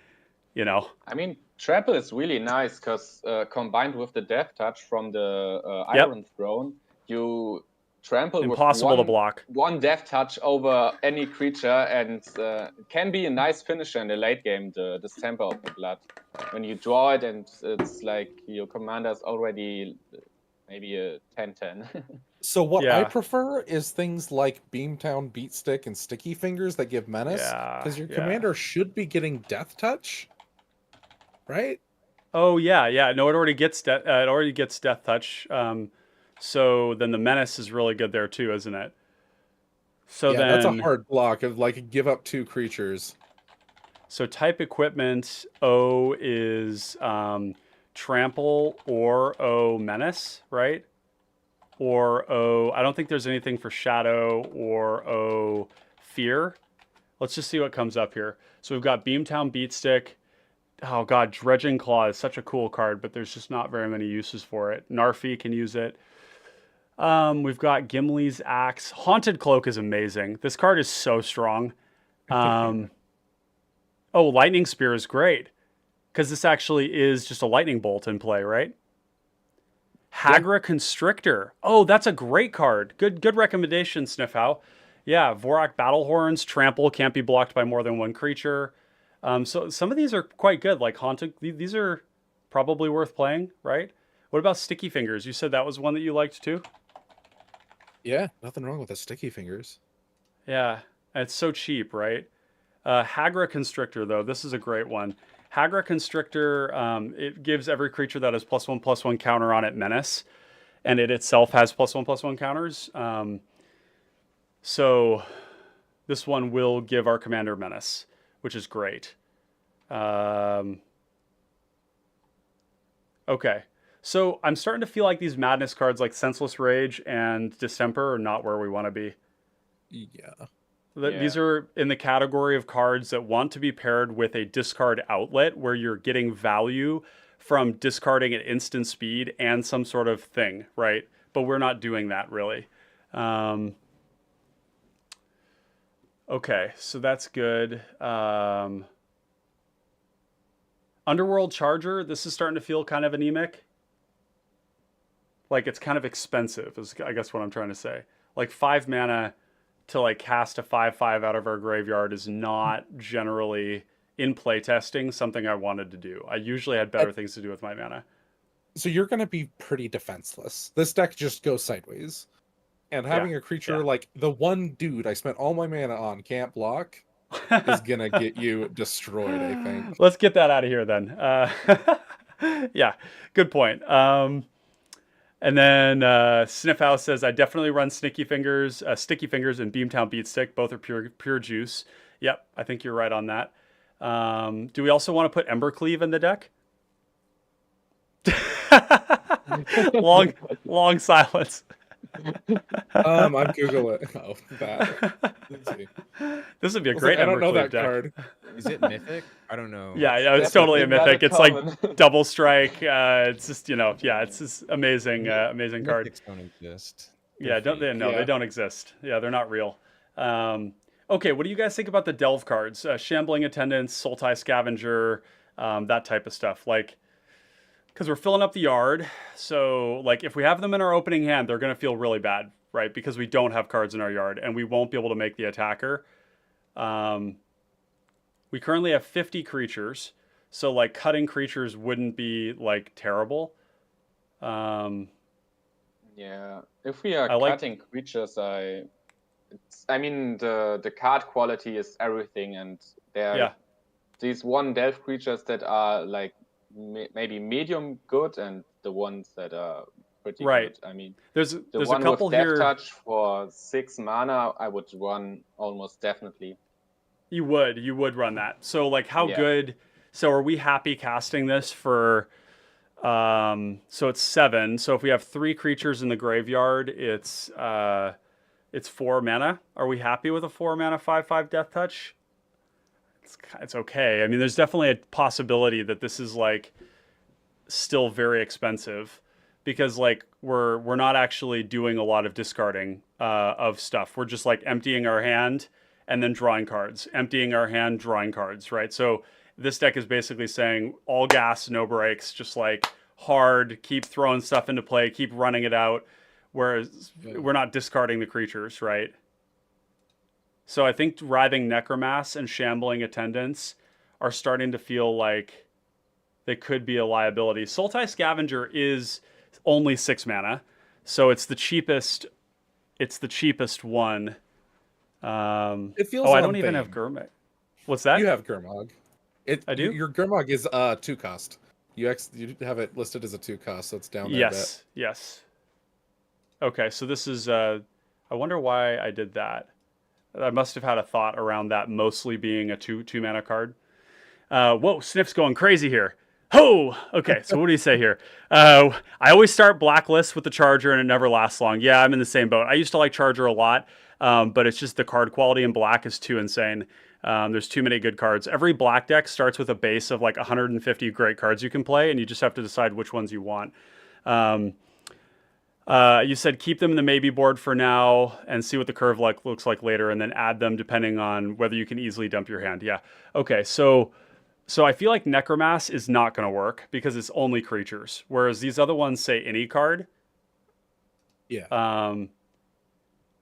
I mean, Trample is really nice because combined with the Death Touch from the Iron Throne, you trample Impossible with to block. one death touch over any creature, and it can be a nice finisher in the late game, the Distemper of the Blood. When you draw it and it's like your commander's already maybe a 10-10. So what I Yeah. prefer is things like Beamtown, Beatstick, and Sticky Fingers that give menace, Yeah, because your yeah. commander should be getting Death Touch, right? Oh yeah. No, it already gets death touch. So then the menace is really good there too, isn't it? So Yeah, then that's a hard block of like give up 2 creatures. So type equipment O is trample or O menace, right? Or O, I don't think there's anything for shadow or O fear. Let's just see what comes up here. So we've got Beamtown Beatstick. Oh god, Dredging Claw is such a cool card, but there's just not very many uses for it. Narfi can use it. We've got Gimli's Axe. Haunted Cloak is amazing. This card is so strong. Oh, Lightning Spear is great. Because this actually is just a lightning bolt in play, right? Hagra Constrictor. Oh, that's a great card. Good recommendation, Sniffhow. Yeah, Vorak Battlehorns. Trample can't be blocked by more than one creature. So some of these are quite good. Like Haunted, these are probably worth playing, right? What about Sticky Fingers? You said that was one that you liked too? Yeah, nothing wrong with the Sticky Fingers. Yeah, it's so cheap, right? Hagra Constrictor, though, this is a great one. Hagra Constrictor, it gives every creature that has +1/+1 counter on it menace, and it itself has +1/+1 counters. So this one will give our commander menace, which is great. Okay, so I'm starting to feel like these madness cards like Senseless Rage and Distemper are not where we want to be. Yeah. These are in the category of cards that want to be paired with a discard outlet where you're getting value from discarding at instant speed and some sort of thing, right? But we're not doing that really. Okay, so that's good. Underworld Charger, this is starting to feel kind of anemic. Like it's kind of expensive, is I guess what I'm trying to say. Like 5 mana to like cast a 5/5 out of our graveyard is not generally in playtesting something I wanted to do. I usually had better things to do with my mana. So you're going to be pretty defenseless. This deck just goes sideways. And having a creature like the one dude I spent all my mana on can't block is going to get you destroyed, I think. Let's get that out of here then. Yeah, good point. And then Sniffhouse says, I definitely run Sticky Fingers and Beamtown Beatstick. Both are pure juice. Yep, I think you're right on that. Do we also want to put Embercleave in the deck? long silence. I'm Googling. Oh, that. Let's see. This would be a great I don't know Embercleave that deck. card. Is it mythic? I don't know. Yeah, it's totally a mythic. It's like double strike. It's just, it's this amazing, amazing card. Mythics don't exist. Yeah, they don't exist. Yeah, they're not real. Okay, what do you guys think about the Delve cards? Shambling Attendants, Sultai Scavenger, that type of stuff. Like, because we're filling up the yard, so like if we have them in our opening hand, they're going to feel really bad, right? Because we don't have cards in our yard, and we won't be able to make the attacker. We currently have 50 creatures, so like cutting creatures wouldn't be like terrible. Yeah, if we are cutting creatures, I mean the card quality is everything, and there are these one Delve creatures that are like maybe medium good, and the ones that are pretty good. I mean, there's a couple with Death here. Touch for 6 mana, I would run almost definitely. You would run that. So like how good? So are we happy casting this for? So it's 7. So if we have 3 creatures in the graveyard, it's 4 mana. Are we happy with a 4 mana 5/5 Death Touch? It's okay. I mean, there's definitely a possibility that this is like still very expensive because like we're not actually doing a lot of discarding of stuff. We're just like emptying our hand and then drawing cards, emptying our hand, drawing cards, right? So this deck is basically saying all gas, no brakes, just like hard, keep throwing stuff into play, keep running it out. whereas Yeah. we're not discarding the creatures, right? So I think Writhing Necromass and Shambling Attendants are starting to feel like they could be a liability. Sultai Scavenger is only 6 mana, so it's the cheapest. It's the cheapest one. It feels Oh, I on don't even have theme. Gurmag. What's that? You have Gurmag. I do? Your Gurmag is 2 cost. You have it listed as a 2 cost, so it's down there a bit. Yes. Okay, so this is. I wonder why I did that. I must have had a thought around that mostly being a 2 mana card. Whoa, Sniff's going crazy here. Ho! Okay, so what do you say here? I always start Blacklist with the Charger and it never lasts long. Yeah, I'm in the same boat. I used to like Charger a lot, but it's just the card quality in Black is too insane. There's too many good cards. Every Black deck starts with a base of like 150 great cards you can play, and you just have to decide which ones you want. You said keep them in the maybe board for now and see what the curve looks like later, and then add them depending on whether you can easily dump your hand. Yeah. Okay, so I feel like Necromass is not going to work because it's only creatures, whereas these other ones say any card. Yeah.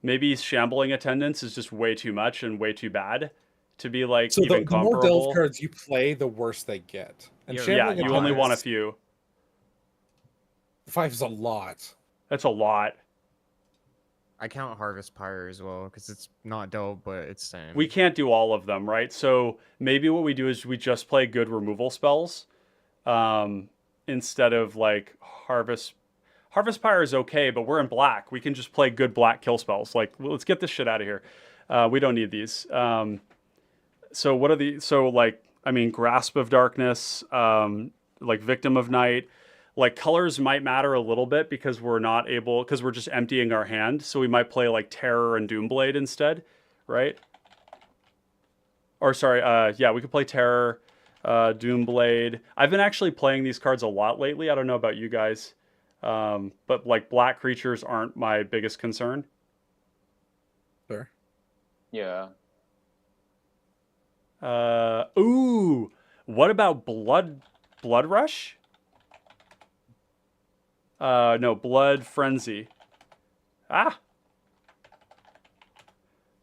Maybe Shambling Attendants is just way too much and way too bad to be like So even the more comparable. delve cards you play, the worse they get. And Yeah, Yeah, Shambling you only want a Attendants, few. 5 is a lot. That's a lot. I count Harvest Pyre as well because it's not dope, but it's same. We can't do all of them, right? So maybe what we do is we just play good removal spells instead of like Harvest. Harvest Pyre is okay, but we're in Black. We can just play good Black kill spells. Like, let's get this shit out of here. We don't need these. So what are the? So like, I mean, Grasp of Darkness, like Victim of Night. Like colors might matter a little bit because we're just emptying our hand. So we might play like Terror and Doomblade instead, right? Or sorry, yeah, we could play Terror, Doomblade. I've been actually playing these cards a lot lately. I don't know about you guys, but like Black creatures aren't my biggest concern. Sure. Yeah. Ooh, what about Blood Rush? No, Blood Frenzy.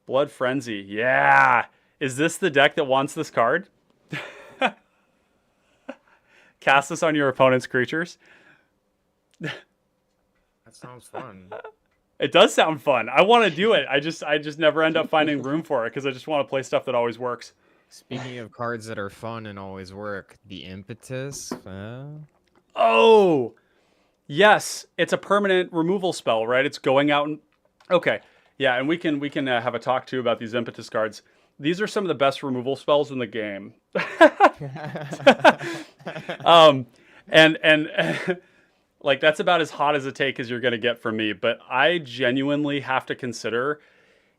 Blood Frenzy. Yeah. Is this the deck that wants this card? Cast this on your opponent's creatures. That sounds fun. It does sound fun. I want to do it. I just never end up finding room for it because I just want to play stuff that always works. Speaking of cards that are fun and always work, the Impetus. Oh, yes, it's a permanent removal spell, right? It's going out and okay, yeah, and we can have a talk too about these Impetus cards. These are some of the best removal spells in the game. And like that's about as hot as a take as you're gonna get from me. But I genuinely have to consider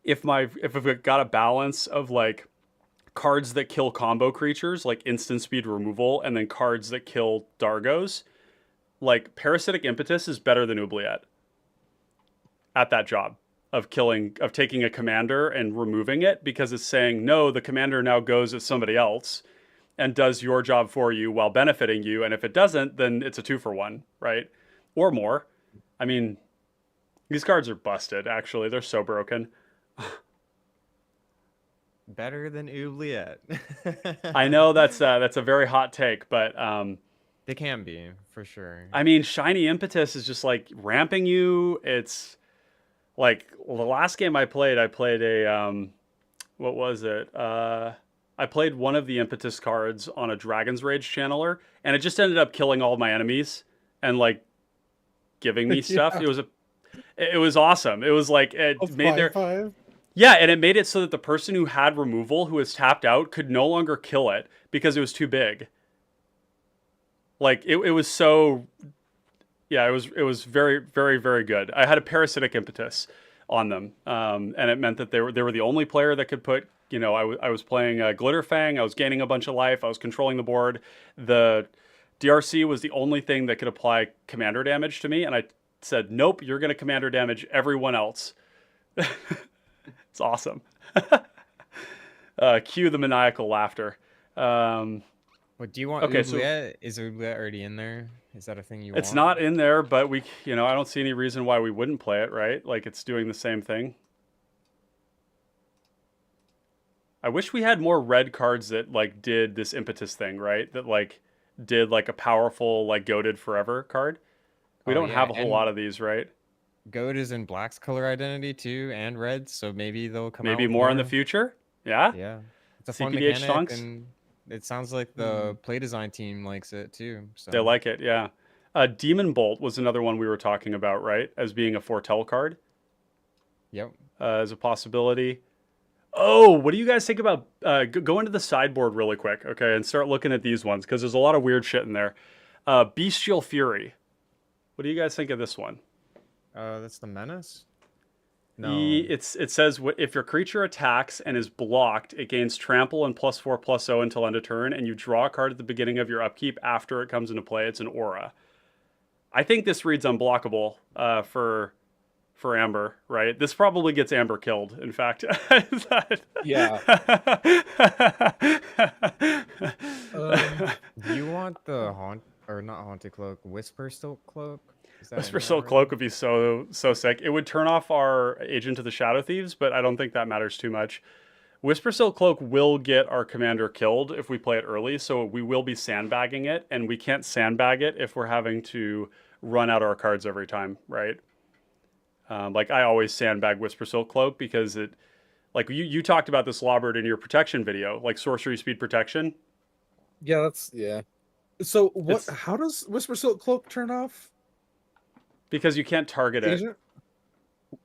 if we've got a balance of like cards that kill combo creatures, like instant speed removal, and then cards that kill Dargos. Like Parasitic Impetus is better than Oubliette at that job of taking a commander and removing it because it's saying, no, the commander now goes as somebody else and does your job for you while benefiting you. And if it doesn't, then it's a 2-for-1, right? Or more. I mean, these cards are busted, actually. They're so broken. Better than Oubliette. I know that's a very hot take, but they can be, for sure. I mean, Shiny Impetus is just like ramping you. It's like the last game I played a what was it? I played one of the Impetus cards on a Dragon's Rage channeler, and it just ended up killing all my enemies and like giving me stuff. Yeah. It was awesome. It was like it made their 5/5. yeah, and it made it so that the person who had removal, who was tapped out, could no longer kill it because it was too big. Like it was so, yeah, it was very, very, very good. I had a Parasitic Impetus on them, and it meant that they were the only player that could put. You know, I was playing Glitterfang. I was gaining a bunch of life. I was controlling the board. The DRC was the only thing that could apply commander damage to me, and I said, nope, you're going to commander damage everyone else. It's awesome. Cue the maniacal laughter. What What do you want? Okay, so Oubliette? Is Oubliette already in there? Is that a thing you want? it's not in there, but we, I don't see any reason why we wouldn't play it, right? Like it's doing the same thing. I wish we had more red cards that like did this impetus thing, right? That like did like a powerful like goaded forever card. We Oh, don't yeah, have a whole and lot of these, right? Goat is in Black's color identity too, and red, so maybe they'll come out Maybe with more in the future. Yeah. Yeah, it's a fun cPDH mechanic, stonks. and it sounds like the play design team likes it too. They So like it, yeah. Demon Bolt was another one we were talking about, right? As being a Fortell card, yep. as a possibility. Oh, what do you guys think about go into the sideboard really quick, okay, and start looking at these ones because there's a lot of weird shit in there. Bestial Fury. What do you guys think of this one? That's the menace. No, It says if your creature attacks and is blocked, it gains trample and +4/+0 until end of turn, and you draw a card at the beginning of your upkeep after it comes into play. It's an aura. I think this reads unblockable for Amber, right? This probably gets Amber killed, in fact. Yeah. do you want the not haunted cloak, Whisper Silk cloak? Is that in Whisper there Silk already? Cloak would be so sick. It would turn off our Agent of the Shadow Thieves, but I don't think that matters too much. Whisper Silk Cloak will get our commander killed if we play it early, so we will be sandbagging it, and we can't sandbag it if we're having to run out our cards every time, right? Like I always sandbag Whisper Silk Cloak because it, like you talked about this, Lobert, in your protection video, like sorcery speed protection. Yeah, So what? It's- How does Whisper Silk Cloak turn off? Because you can't target it. Agent? It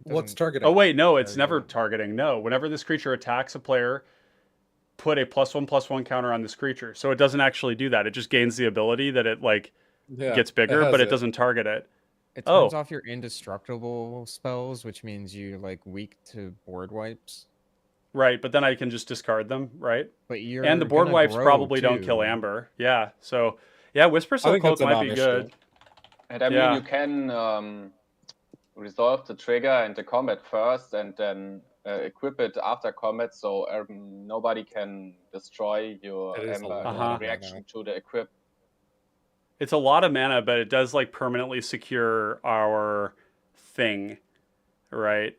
What's doesn't- targeting? Oh wait, no, it's Yeah. never targeting. No, whenever this creature attacks a player, put a +1/+1 counter on this creature. So it doesn't actually do that. It just gains the ability that it like Yeah, gets bigger, has but it doesn't target it. It Oh. turns off your indestructible spells, which means you like weak to board wipes. Right, but then I can just discard them, right? But you're And the board gonna wipes grow, probably don't kill too. Amber. Yeah, so yeah, Whisper Silk think Cloak that's a might be non-issue. good. And I mean, Yeah. you can resolve the trigger and the combat first, and then equip it after combat, so nobody can destroy your It is a Ember lot in of reaction mana. to the equip. It's a lot of mana, but it does like permanently secure our thing, right?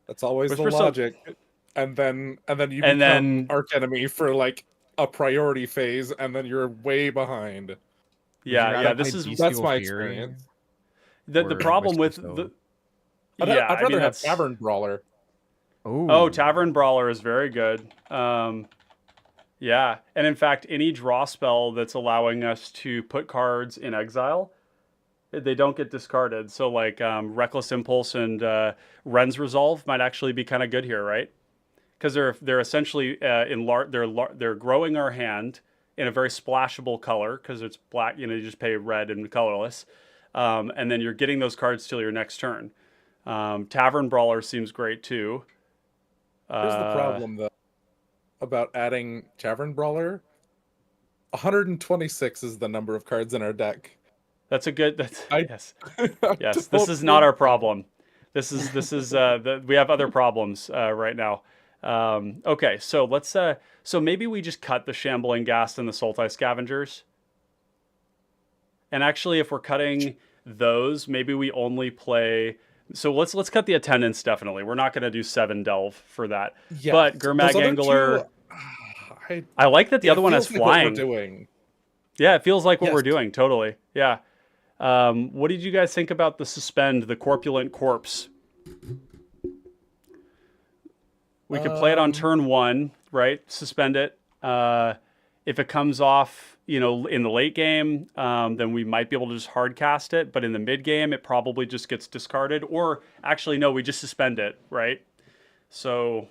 That's always Whisper the Silk- logic. And then you And become then- arch enemy for like a priority phase, and then you're way behind. Would you Yeah, rather yeah. This play is That's Bestial my Fury experience. the or problem with Whisper the. Silk? I'd Yeah, rather have that's Tavern Brawler. Oh, Tavern Brawler is very good. Yeah, and in fact, any draw spell that's allowing us to put cards in exile, they don't get discarded. So like Reckless Impulse and Ren's Resolve might actually be kind of good here, right? Because they're essentially they're growing our hand in a very splashable color because it's black. You just pay red and colorless, and then you're getting those cards till your next turn. Tavern Brawler seems great too. Here's the problem, though, about adding Tavern Brawler. 126 is the number of cards in our deck. That's a good. I- Yes, yes. This is not our problem. This is we have other problems right now. Okay, so let's so maybe we just cut the Shambling Ghast and the Sultai Scavengers. And actually, if we're cutting those, maybe we only play. So let's cut the Attendants, definitely. We're not going to do 7 Delve for that. Yeah, But Gurmag those other Angler, two, I like that the other one has feels like what flying. we're doing. Yeah, it feels like what we're Yes. doing, totally. Yeah. What did you guys think about the Suspend, the Corpulent Corpse? We could play it on turn 1, right? Suspend it. If it comes off, in the late game, then we might be able to just hard cast it. But in the mid game, it probably just gets discarded. Or actually, no, we just suspend it, right? So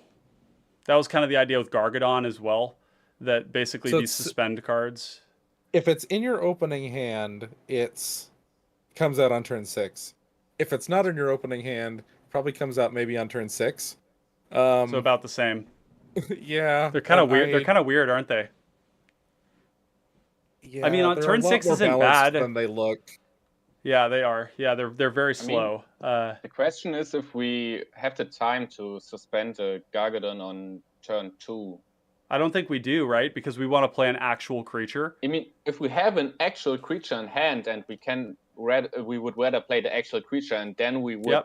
that was kind of the idea with Gargadon as well. That basically So these it's- suspend cards. If it's in your opening hand, comes out on turn 6. If it's not in your opening hand, it probably comes out maybe on turn 6. So about the same. Yeah, They're kind of and weird. They're kind of weird, aren't they? Yeah, I mean, on they're a turn lot 6 more isn't balanced bad. than they look. Yeah, they are. Yeah, they're very slow. The question is if we have the time to suspend a Gargadon on turn 2. I don't think we do, right? Because we want to play an actual creature. I mean, if we have an actual creature in hand and we would rather play the actual creature and then we would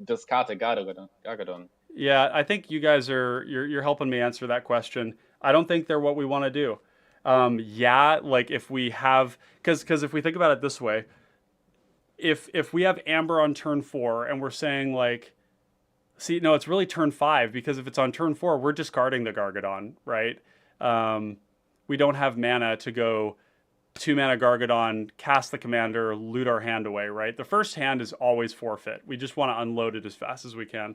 discard a Gargadon. Yeah, I think you guys you're helping me answer that question. I don't think they're what we want to do. Yeah, like if we have, because if we think about it this way, if we have Amber on turn 4 and we're saying like, see, no, it's really turn 5, because if it's on turn 4, we're discarding the Gargadon, right? We don't have mana to go 2 mana Gargadon, cast the commander, loot our hand away, right? The first hand is always forfeit. We just want to unload it as fast as we can.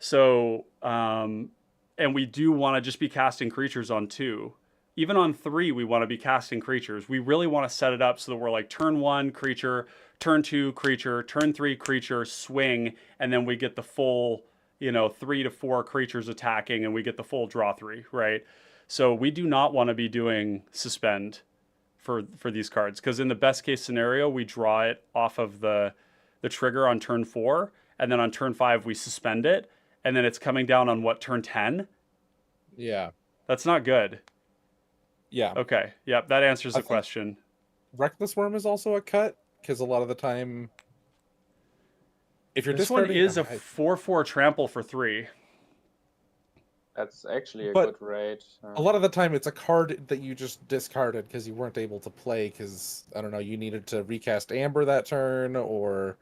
So, and we do want to just be casting creatures on 2. Even on 3, we want to be casting creatures. We really want to set it up so that we're like turn 1 creature, turn 2 creature, turn 3 creature, swing, and then we get the full, 3 to 4 creatures attacking, and we get the full draw 3, right? So we do not want to be doing suspend for these cards, because in the best case scenario, we draw it off of the trigger on turn 4, and then on turn 5 we suspend it, and then it's coming down on turn 10? Yeah. That's not good. Yeah. Okay. Yep, that answers the question. Reckless Worm is also a cut, because a lot of the time, if you're this one discarding, is a 4/4 trample for 3. That's actually a good rate. A lot of the time, it's a card that you just discarded because you weren't able to play because, I don't know, you needed to recast Amber that turn, or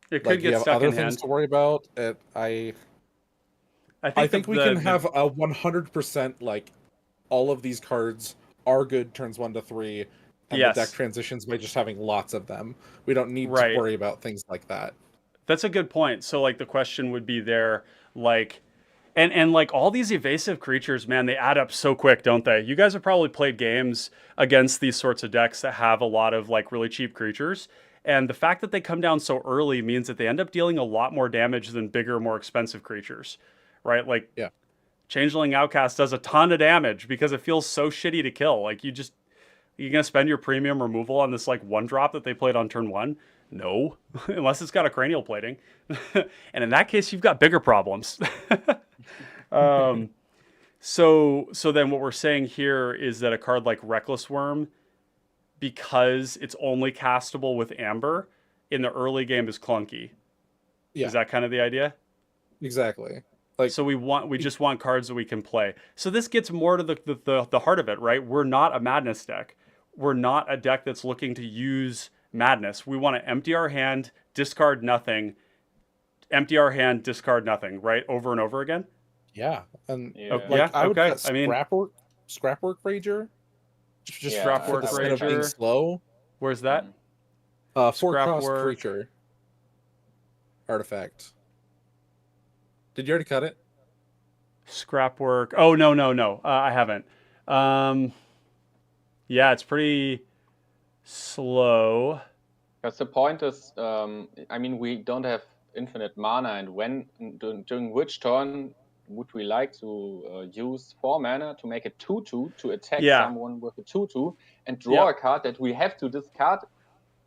it could get you have stuck other in things hand to worry about. I think we can have a 100% like all of these cards are good turns 1 to 3, and yes. the deck transitions by just having lots of them. We don't need to worry about things like that. That's a good point. So like the question would be there, like, and like all these evasive creatures, man, they add up so quick, don't they? You guys have probably played games against these sorts of decks that have a lot of like really cheap creatures. And the fact that they come down so early means that they end up dealing a lot more damage than bigger, more expensive creatures, right? Like, yeah. Changeling Outcast does a ton of damage because it feels so shitty to kill. Like you're gonna spend your premium removal on this like 1-drop that they played on turn 1? No, unless it's got a cranial plating. And in that case, you've got bigger problems. So then what we're saying here is that a card like Reckless Worm, because it's only castable with Amber, in the early game is clunky. Yeah. Is that kind of the idea? Exactly. Like, so we just want cards that we can play. So this gets more to the heart of it, right? We're not a Madness deck. We're not a deck that's looking to use Madness. We want to empty our hand, discard nothing, empty our hand, discard nothing, right? Over and over again. Yeah, and I would cut Scrapwork Rager. Just Scrapwork Rager. Instead of being slow. Where's that? 4-cost creature. Artifact. Did you already cut it? Scrapwork. Oh no. I haven't. Yeah, it's pretty slow. Because the point is, I mean, we don't have infinite mana, and during which turn would we like to use 4 mana to make a 2/2 to attack someone with a 2/2 and draw a card that we have to discard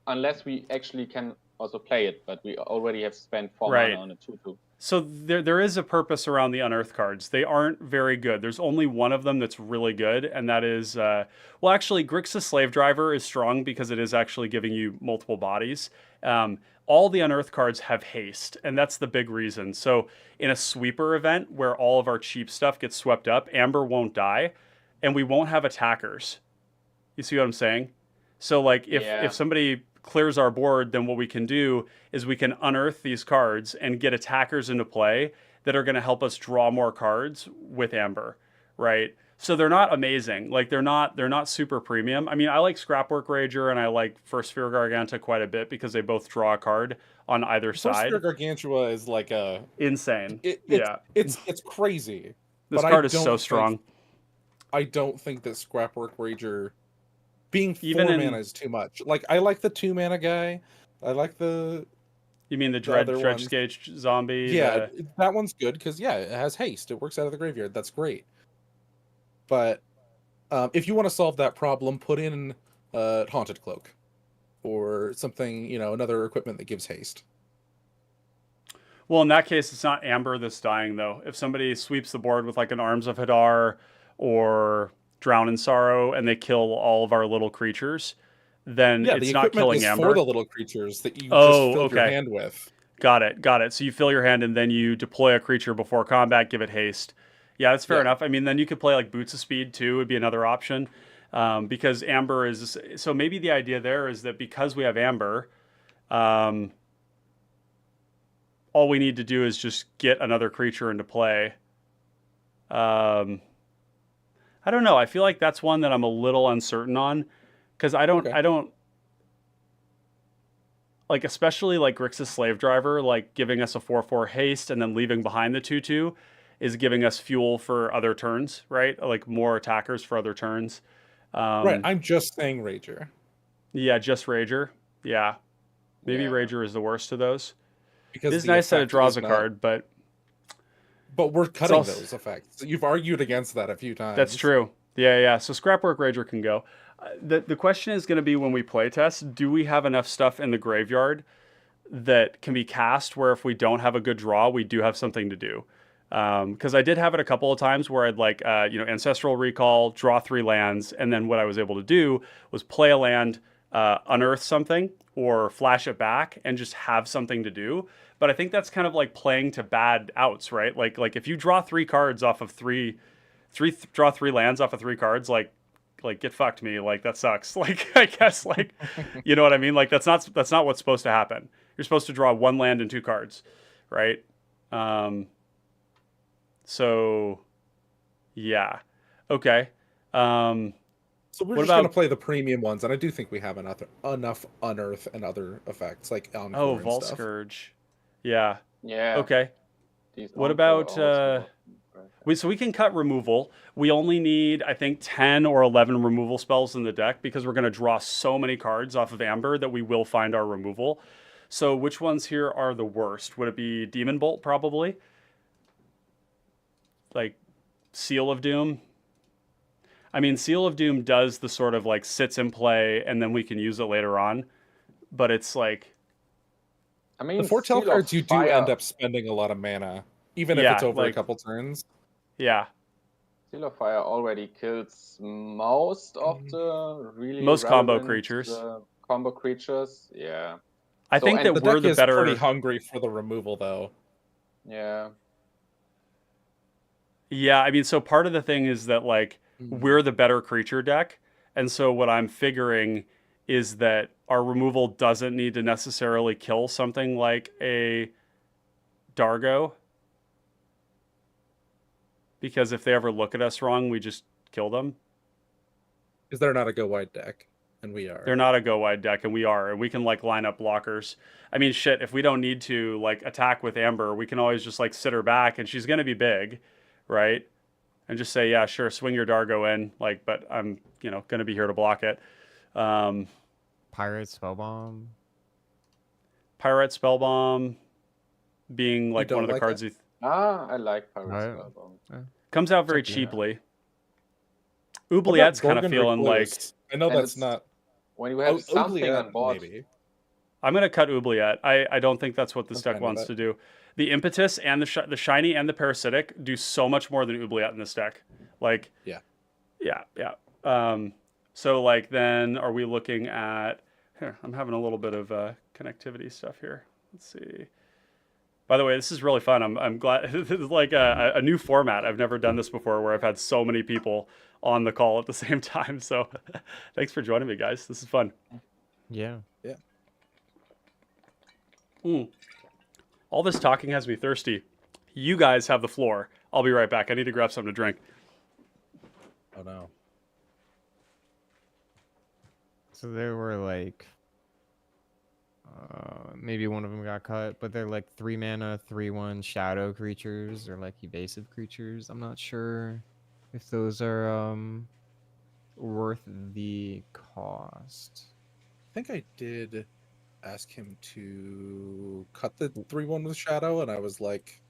unless we actually can also play it, but we already have spent 4 mana on a 2/2. So there is a purpose around the unearthed cards. They aren't very good. There's only one of them that's really good, and that is, well, actually, Grixis Slave Driver is strong because it is actually giving you multiple bodies. All the unearthed cards have haste, and that's the big reason. So in a sweeper event where all of our cheap stuff gets swept up, Amber won't die, and we won't have attackers. You see what I'm saying? So like if somebody clears our board, then what we can do is we can unearth these cards and get attackers into play that are going to help us draw more cards with Amber, right? So they're not amazing. Like they're not super premium. I mean, I like Scrapwork Rager and I like First Sphere Garganta quite a bit because they both draw a card on either side. First Sphere Gargantua is like insane. It's crazy. This card is so strong. I don't think that Scrapwork Rager being 4 mana is too much. Like I like the 2 mana guy. I like the. You mean the Dredge Gauge zombie? Yeah, that one's good because it has haste. It works out of the graveyard. That's great. But if you want to solve that problem, put in Haunted Cloak or something. Another equipment that gives haste. Well, in that case, it's not Amber that's dying though. If somebody sweeps the board with like an Arms of Hadar or Drown in Sorrow, and they kill all of our little creatures, then Yeah, it's the not equipment killing is Amber. for the little creatures that you just Oh, filled your okay. hand with. Got it. Got it. So you fill your hand and then you deploy a creature before combat, give it haste. Yeah, that's fair Yeah. enough. I mean, then you could play like Boots of Speed too, would be another option. Because Amber is. So maybe the idea there is that because we have Amber, all we need to do is just get another creature into play. I don't know. I feel like that's one that I'm a little uncertain on because I don't. Like, especially like Grixis Slave Driver, like giving us a 4/4 haste and then leaving behind the 2/2 is giving us fuel for other turns, right? Like more attackers for other turns. Right, I'm just saying Rager. Yeah, just Rager. Yeah. Maybe Yeah. Rager is the worst of those. Because It is the nice that it effect draws is a not- card, but But we're cutting also- those effects. You've argued against that a few times. that's true. Yeah. So Scrapwork Rager can go. The question is going to be when we play test, do we have enough stuff in the graveyard that can be cast where if we don't have a good draw, we do have something to do? Because I did have it a couple of times where I'd like, Ancestral Recall, draw 3 lands, and then what I was able to do was play a land, unearth something, or flash it back, and just have something to do. But I think that's kind of like playing to bad outs, right? Like if you draw 3 cards off of draw 3 lands off of 3 cards, like get fucked me, like that sucks. Like I guess like you know what I mean? Like that's not what's supposed to happen. You're supposed to draw 1 land and 2 cards, right? So yeah. Okay. So we're What just going about- to play the premium ones, and I do think we have enough unearth and other effects like Encore and Vault stuff. Scourge. Yeah. Yeah. Okay. These What Encore about, also- So we can cut removal. We only need, I think, 10 or 11 removal spells in the deck because we're going to draw so many cards off of Amber that we will find our removal. So which ones here are the worst? Would it be Demon Bolt, probably? Like Seal of Doom? I mean, Seal of Doom does the sort of like sits in play and then we can use it later on. But it's like... I mean, The Fortell Seal of cards, you do Fire- end up spending a lot of mana, even if Yeah, it's over like- a couple turns. Yeah. Seal of Fire already kills most of the really Most combo relevant, creatures. Combo creatures, yeah. I So, think and that The we're deck the is better... pretty hungry for the removal, though. Yeah. Yeah, I mean, so part of the thing is that, like, we're the better creature deck. And so what I'm figuring is that our removal doesn't need to necessarily kill something like a Dargo. Because if they ever look at us wrong, we just kill them. Because they're not a go wide deck, and we are. They're not a go wide deck, and we are. And we can, like, line up blockers. I mean, shit, if we don't need to, like, attack with Amber, we can always just, like, sit her back, and she's going to be big, right? And just say, yeah, sure, swing your Dargo in, like, but I'm, going to be here to block it. Pirate Spellbomb. Pirate Spellbomb being, like, don't one of the like cards it? I like Pirates Right. Spellbomb. comes out very Check it out. cheaply. What about Oubliette's kind of Gorgon feeling like... Recluse? I know And that's it's- not. When you have Oh, something Oubliette, on board, maybe. I'm going to cut Oubliette. I don't think that's what this I'm deck fine with wants that. to do. The Impetus and the Shiny and the Parasitic do so much more than Oubliette in this deck. Like, Yeah. Yeah. So, like, then are we looking at... Here, I'm having a little bit of connectivity stuff here. Let's see. By the way, this is really fun. I'm glad. This is like a new format. I've never done this before where I've had so many people on the call at the same time. So thanks for joining me, guys. This is fun. Yeah. All this talking has me thirsty. You guys have the floor. I'll be right back. I need to grab something to drink. Oh no. So there were like, maybe one of them got cut, but they're like 3 mana, 3/1 shadow creatures or like evasive creatures. I'm not sure if those are worth the cost. I think I did ask him to cut the 3/1 with Shadow, and I was like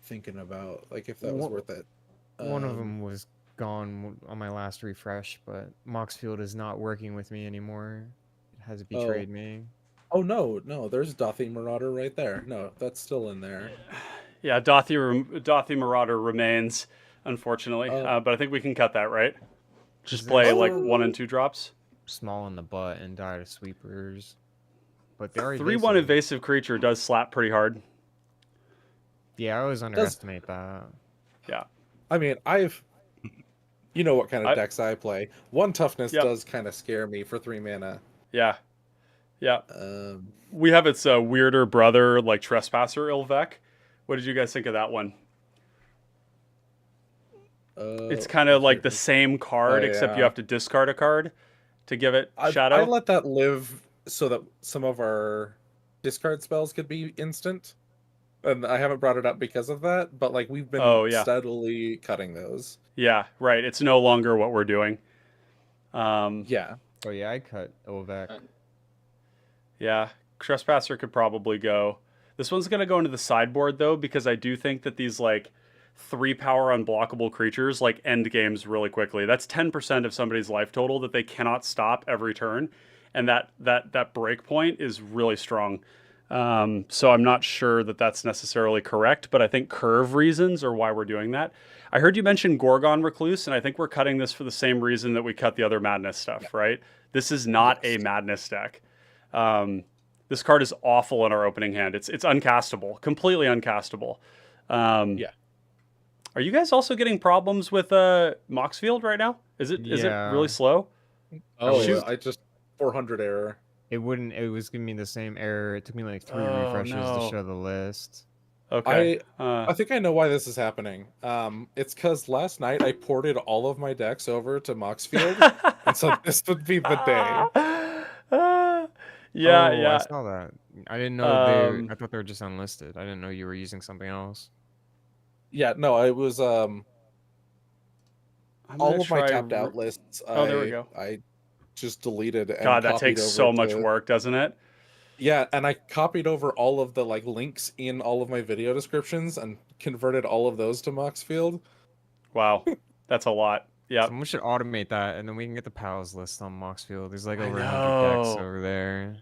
thinking about like if that was One- worth it. One of them was gone on my last refresh, but Moxfield is not working with me anymore. It has betrayed me. Oh no, there's Dothy Marauder right there. No, that's still in there. Yeah, Dothy Marauder remains. unfortunately. Oh. But I think we can cut that, right? Just Is play it- like 1 and 2 drops. Small in the butt and die to sweepers. But they are 3/1 evasive. invasive creature does slap pretty hard. Yeah, I always underestimate that. Yeah. I mean, you know what kind of decks I play. 1 toughness Yep. does kind of scare me for 3 mana. Yeah. Yeah. Um, We have its weirder brother, like Trespasser Ilvec. What did you guys think of that one? It's kind of like the same card, except you yeah. have to discard a card to give it shadow. I let that live so that some of our discard spells could be instant. And I haven't brought it up because of that, but like we've been steadily cutting those. Yeah, right. It's no longer what we're doing. Yeah. Oh yeah, I cut Ovek. Yeah, Trespasser could probably go. This one's going to go into the sideboard, though, because I do think that these, like, 3-power unblockable creatures, like, end games really quickly. That's 10% of somebody's life total that they cannot stop every turn. And that break point is really strong. So I'm not sure that that's necessarily correct, but I think curve reasons are why we're doing that. I heard you mention Gorgon Recluse, and I think we're cutting this for the same reason that we cut the other Madness stuff, right? This is not a Madness deck. This card is awful in our opening hand. It's uncastable, completely uncastable. Yeah. Are you guys also getting problems with Moxfield right now? Is it really slow? Oh, Shoot. I just 400 error. It was giving me the same error. It took me like 3 refreshes to show the list. Okay. I think I know why this is happening. It's because last night I ported all of my decks over to Moxfield, and so this would be the day. Yeah. I saw that. I didn't know I thought they were just unlisted. I didn't know you were using something else. Yeah, no, I was all of my tapped out lists. There we go. I just deleted. And God, that copied takes over so much work, doesn't it? Yeah, and I copied over all of the like links in all of my video descriptions and converted all of those to Moxfield. Wow, that's a lot. Yeah, someone should automate that, and then we can get the pals list on Moxfield. There's like over 100 decks over there.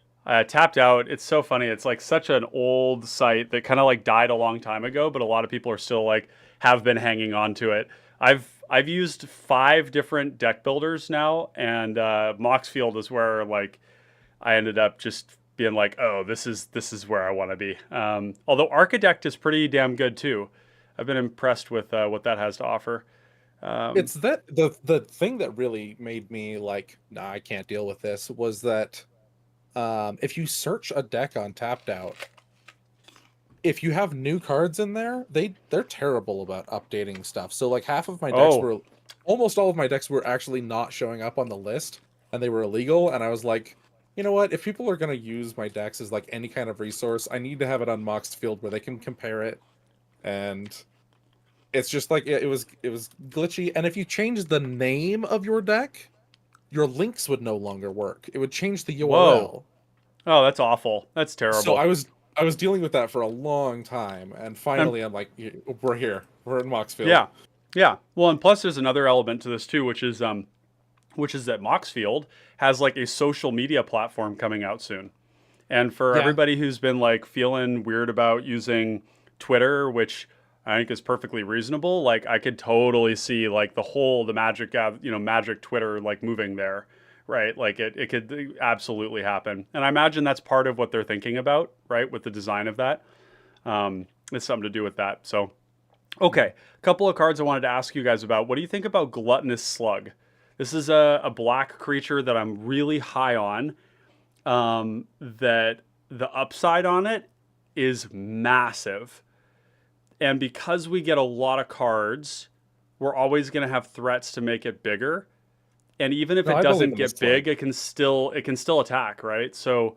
Tapped out. It's so funny. It's like such an old site that kind of like died a long time ago, but a lot of people are still like have been hanging on to it. I've used 5 different deck builders now, and Moxfield is where like I ended up just being like, oh, this is where I want to be. Although Architect is pretty damn good too. I've been impressed with what that has to offer. It's that the thing that really made me like, nah, I can't deal with this was that if you search a deck on Tapped Out, if you have new cards in there, they're terrible about updating stuff. So like half of my decks almost all of my decks were actually not showing up on the list, and they were illegal. And I was like, you know what? If people are gonna use my decks as like any kind of resource, I need to have it on Moxfield where they can compare it. And it's just like it was glitchy. And if you change the name of your deck, your links would no longer work. It would change the URL. Whoa. Oh, that's awful. That's terrible. So I was dealing with that for a long time, and finally I'm like, we're here. We're in Moxfield. Yeah. Well, and plus there's another element to this too, which is that Moxfield has like a social media platform coming out soon. And for everybody who's been like feeling weird about using Twitter, which I think is perfectly reasonable, like I could totally see like the Magic Twitter like moving there. Right, like it could absolutely happen, and I imagine that's part of what they're thinking about, right, with the design of that. It's something to do with that. So, okay, a couple of cards I wanted to ask you guys about. What do you think about Gluttonous Slug? This is a black creature that I'm really high on. That the upside on it is massive, and because we get a lot of cards, we're always going to have threats to make it bigger. And even if it doesn't get big, it can still attack, right? So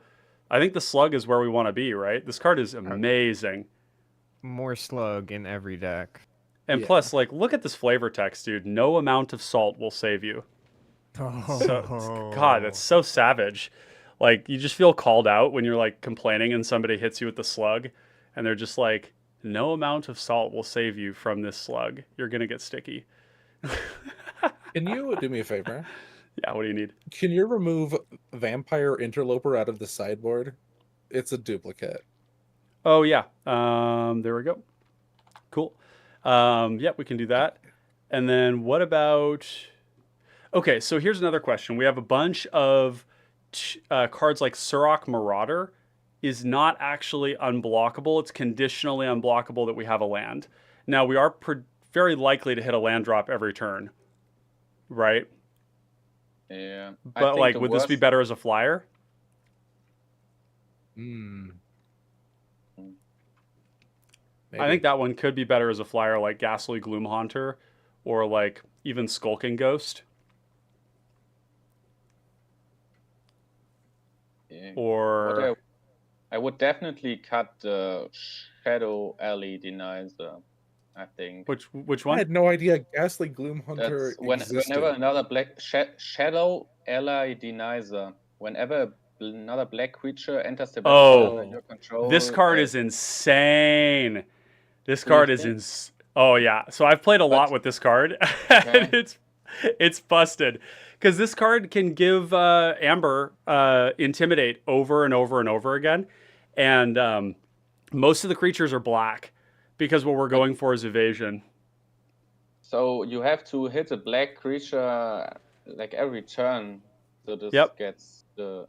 I think the slug is where we want to be, right? This card is amazing. More slug in every deck. And plus, like, look at this flavor text, dude. No amount of salt will save you. God, that's so savage. Like, you just feel called out when you're like complaining and somebody hits you with the slug, and they're just like, no amount of salt will save you from this slug. You're gonna get sticky. Can you do me a favor? Yeah, what do you need? Can you remove Vampire Interloper out of the sideboard? It's a duplicate. Oh, yeah. There we go. Cool. Yeah, we can do that. And then what about... Okay, so here's another question. We have a bunch of cards like Surok Marauder is not actually unblockable. It's conditionally unblockable that we have a land. Now, we are very likely to hit a land drop every turn, right? Yeah. I But think like, the would this be worst. better as a flyer? Hmm. I think that one could be better as a flyer, like Ghastly Gloomhaunter, or like even Skulking Ghost, Yeah. or I would definitely cut the Shadow Alley Denizer, I think. which I one? had no idea Ghastly Gloomhunter That's existed. whenever another black Shadow Ally Denizer, whenever another black creature enters the battlefield under Oh, your control. this card is insane. This Do you card is think? Oh yeah. So I've played a lot But with this card, and okay, it's busted because this card can give Amber Intimidate over and over and over again, and most of the creatures are black because what we're but going for is evasion. so you have to hit a black creature like every turn, so this Yep. gets the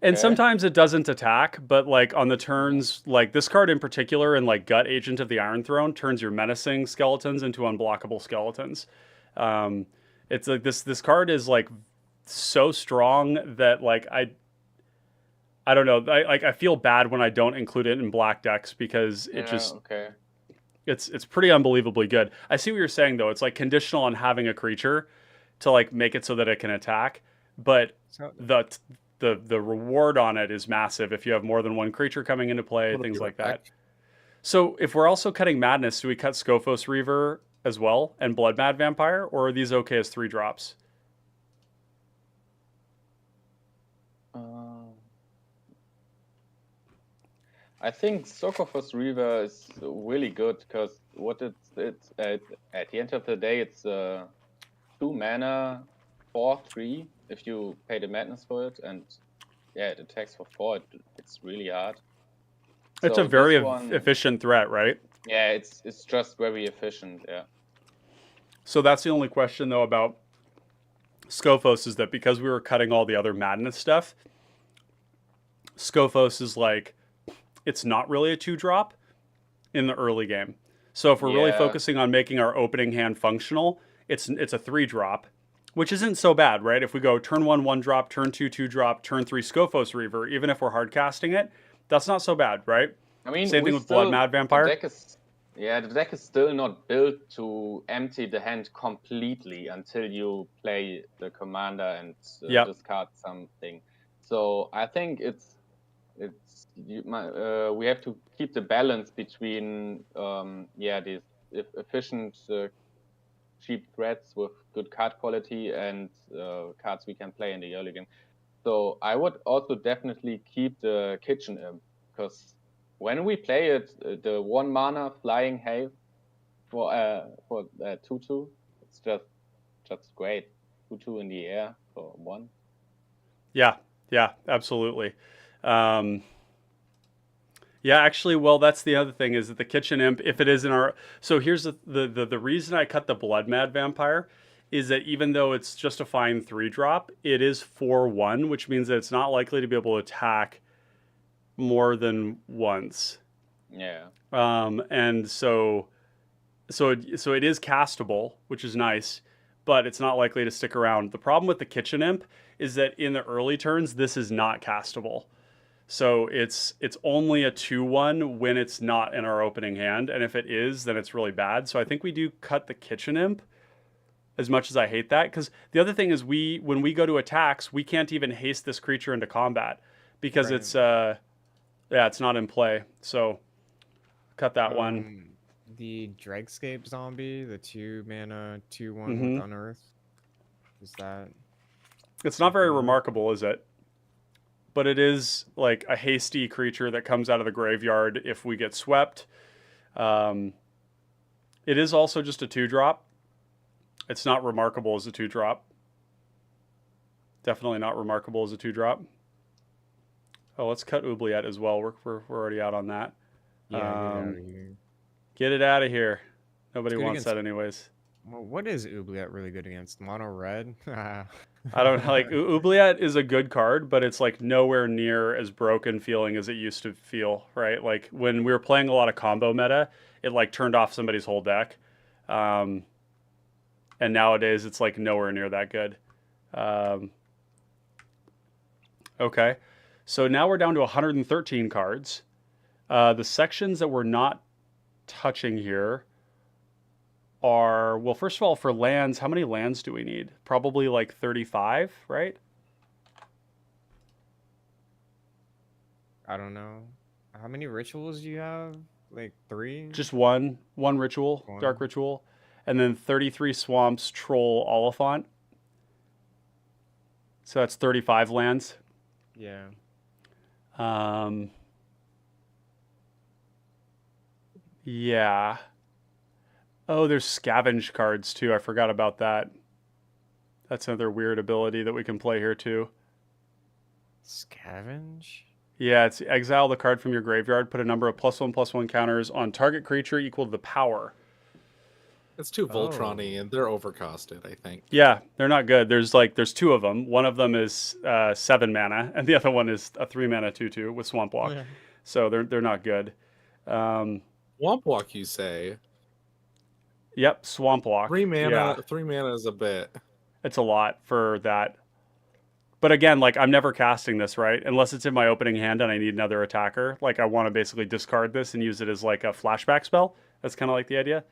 And okay. sometimes it doesn't attack, but like on the turns, like this card in particular, and like Gut Agent of the Iron Throne, turns your menacing skeletons into unblockable skeletons. Um, it's like this card is like so strong that like I don't know, I feel bad when I don't include it in black decks because Yeah, okay. it's pretty unbelievably good. I see what you're saying though. It's like conditional on having a creature to like make it so that it can attack, but So the the reward on it is massive if you have more than one creature coming into play, I'm gonna things be like right back. that. So if we're also cutting Madness, do we cut Scophos Reaver as well and Blood Mad Vampire, or are these okay as 3 drops? I think Sokophos Reaver is really good because what it's at the end of the day it's 2 mana 4/3 if you pay the madness for it, and yeah, it attacks for 4. It's really hard. It's a So very this one, efficient threat, right? yeah, it's just very efficient. Yeah. So that's the only question though about Scophos is that because we were cutting all the other Madness stuff, Scophos is like it's not really a 2-drop in the early game. So if we're really Yeah. focusing on making our opening hand functional, it's a 3-drop, which isn't so bad, right? If we go turn 1 1-drop, turn 2 2-drop, turn 3 Scophos Reaver, even if we're hard casting it, that's not so bad, right? I mean, Same we thing with Blood still Mad the Vampire. deck is the deck is still not built to empty the hand completely until you play the commander and Yep. discard something. So I think we have to keep the balance between these efficient cheap threats with good card quality and cards we can play in the early game. So I would also definitely keep the Kitchen Imp because when we play it, the 1 mana flying hail for 2/2, it's just great. 2/2 in the air for 1. Yeah, absolutely. Yeah, actually, well, that's the other thing is that the Kitchen Imp, if it is in our... So here's the reason I cut the Blood Mad Vampire is that even though it's just a fine 3-drop, it is 4/1, which means that it's not likely to be able to attack more than once. Yeah. And so it is castable, which is nice, but it's not likely to stick around. The problem with the Kitchen Imp is that in the early turns, this is not castable. So it's only a 2/1 when it's not in our opening hand, and if it is, then it's really bad. So I think we do cut the Kitchen Imp, as much as I hate that, because the other thing is when we go to attacks, we can't even haste this creature into combat because Right. it's not in play. So cut that one. The Dregscape zombie, the 2 mana 2/1 Mhm. with Unearth. Is that? It's not very something? remarkable, is it? But it is like a hasty creature that comes out of the graveyard if we get swept. It is also just a 2-drop. It's not remarkable as a 2-drop. Definitely not remarkable as a 2-drop. Oh, let's cut Oubliette as well. We're already out on that. Yeah, get it out of here. Get it out of here. Nobody good wants against- that anyways. Well, what is Oubliette really good against? Mono red? I don't know. Like Oubliette is a good card, but it's like nowhere near as broken feeling as it used to feel, right? Like when we were playing a lot of combo meta, it like turned off somebody's whole deck. And nowadays it's like nowhere near that good. Okay. So now we're down to 113 cards. The sections that we're not touching here are, well, first of all, for lands, how many lands do we need? Probably like 35, right? I don't know. How many rituals do you have? Like 3? Just one ritual, One. dark ritual, and then 33 swamps, troll, Oliphant. So that's 35 lands. Yeah. Yeah. Oh, there's scavenge cards too. I forgot about that. That's another weird ability that we can play here too. Scavenge? Yeah, it's exile the card from your graveyard, put a number of +1/+1 counters on target creature equal to the power. It's too Voltron-y, and they're overcosted, I think. Yeah, they're not good. There's two of them. One of them is 7 mana, and the other one is a 3 mana 2/2 with Swamp Walk. Yeah. So they're not good. Swamp Walk, you say? Yep, Swamp Walk. 3 mana. Yeah, 3 mana is a bit. it's a lot for that. But again, like I'm never casting this, right? Unless it's in my opening hand and I need another attacker. Like I want to basically discard this and use it as like a flashback spell. That's kind of like the idea.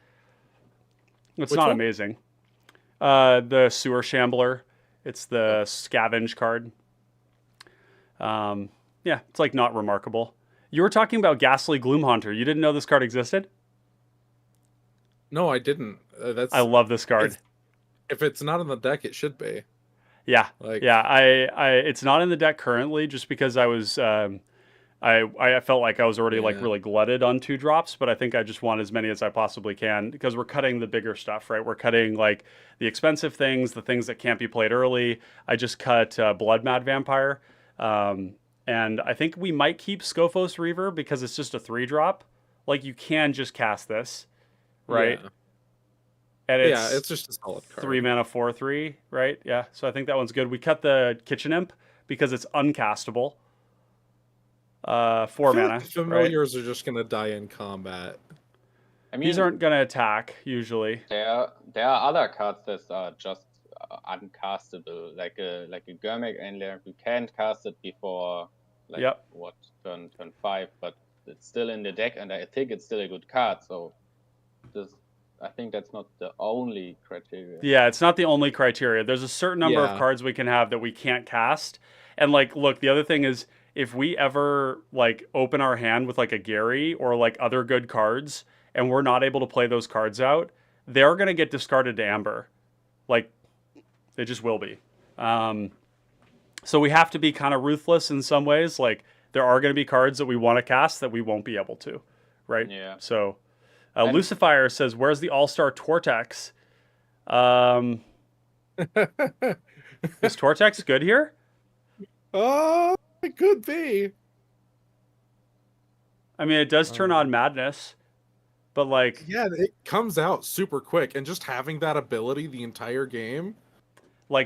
It's Which not one? amazing. The Sewer Shambler. It's the scavenge card. Yeah, it's like not remarkable. You were talking about Ghastly Gloomhaunter. You didn't know this card existed? No, I didn't. That's I love this card. if it's not in the deck, it should be. Yeah, Like, yeah. I it's not in the deck currently, just because I was I felt like I was already like Yeah. really glutted on 2-drops, but I think I just want as many as I possibly can because we're cutting the bigger stuff, right? We're cutting like the expensive things, the things that can't be played early. I just cut Blood Mad Vampire, and I think we might keep Scophos Reaver because it's just a 3-drop. Like you can just cast this, right? Yeah. And It's just a solid card. 3 mana 4/3, right? Yeah. So I think that one's good. We cut the Kitchen Imp because it's uncastable. 4 I feel mana. like the familiars are just gonna die in combat. I mean, These aren't gonna attack usually. there are other cards that are just uncastable, like a Gurmag Endler. You can't cast it before Yep. turn 5, but it's still in the deck, and I think it's still a good card. So I think that's not the only criteria. Yeah, it's not the only criteria. There's a certain number of Yeah. cards we can have that we can't cast. And like, look, the other thing is if we ever like open our hand with like a Gary or like other good cards and we're not able to play those cards out, they're gonna get discarded to Amber. Like they just will be. So we have to be kind of ruthless in some ways. Like there are going to be cards that we want to cast that we won't be able to, right? Yeah. So And- Lucifer says, "Where's the All-Star Tortex?" Is Tortex good here? Oh, it could be. I mean, it does turn on Madness, but like, Yeah, it comes out super quick, and just having that ability the entire game.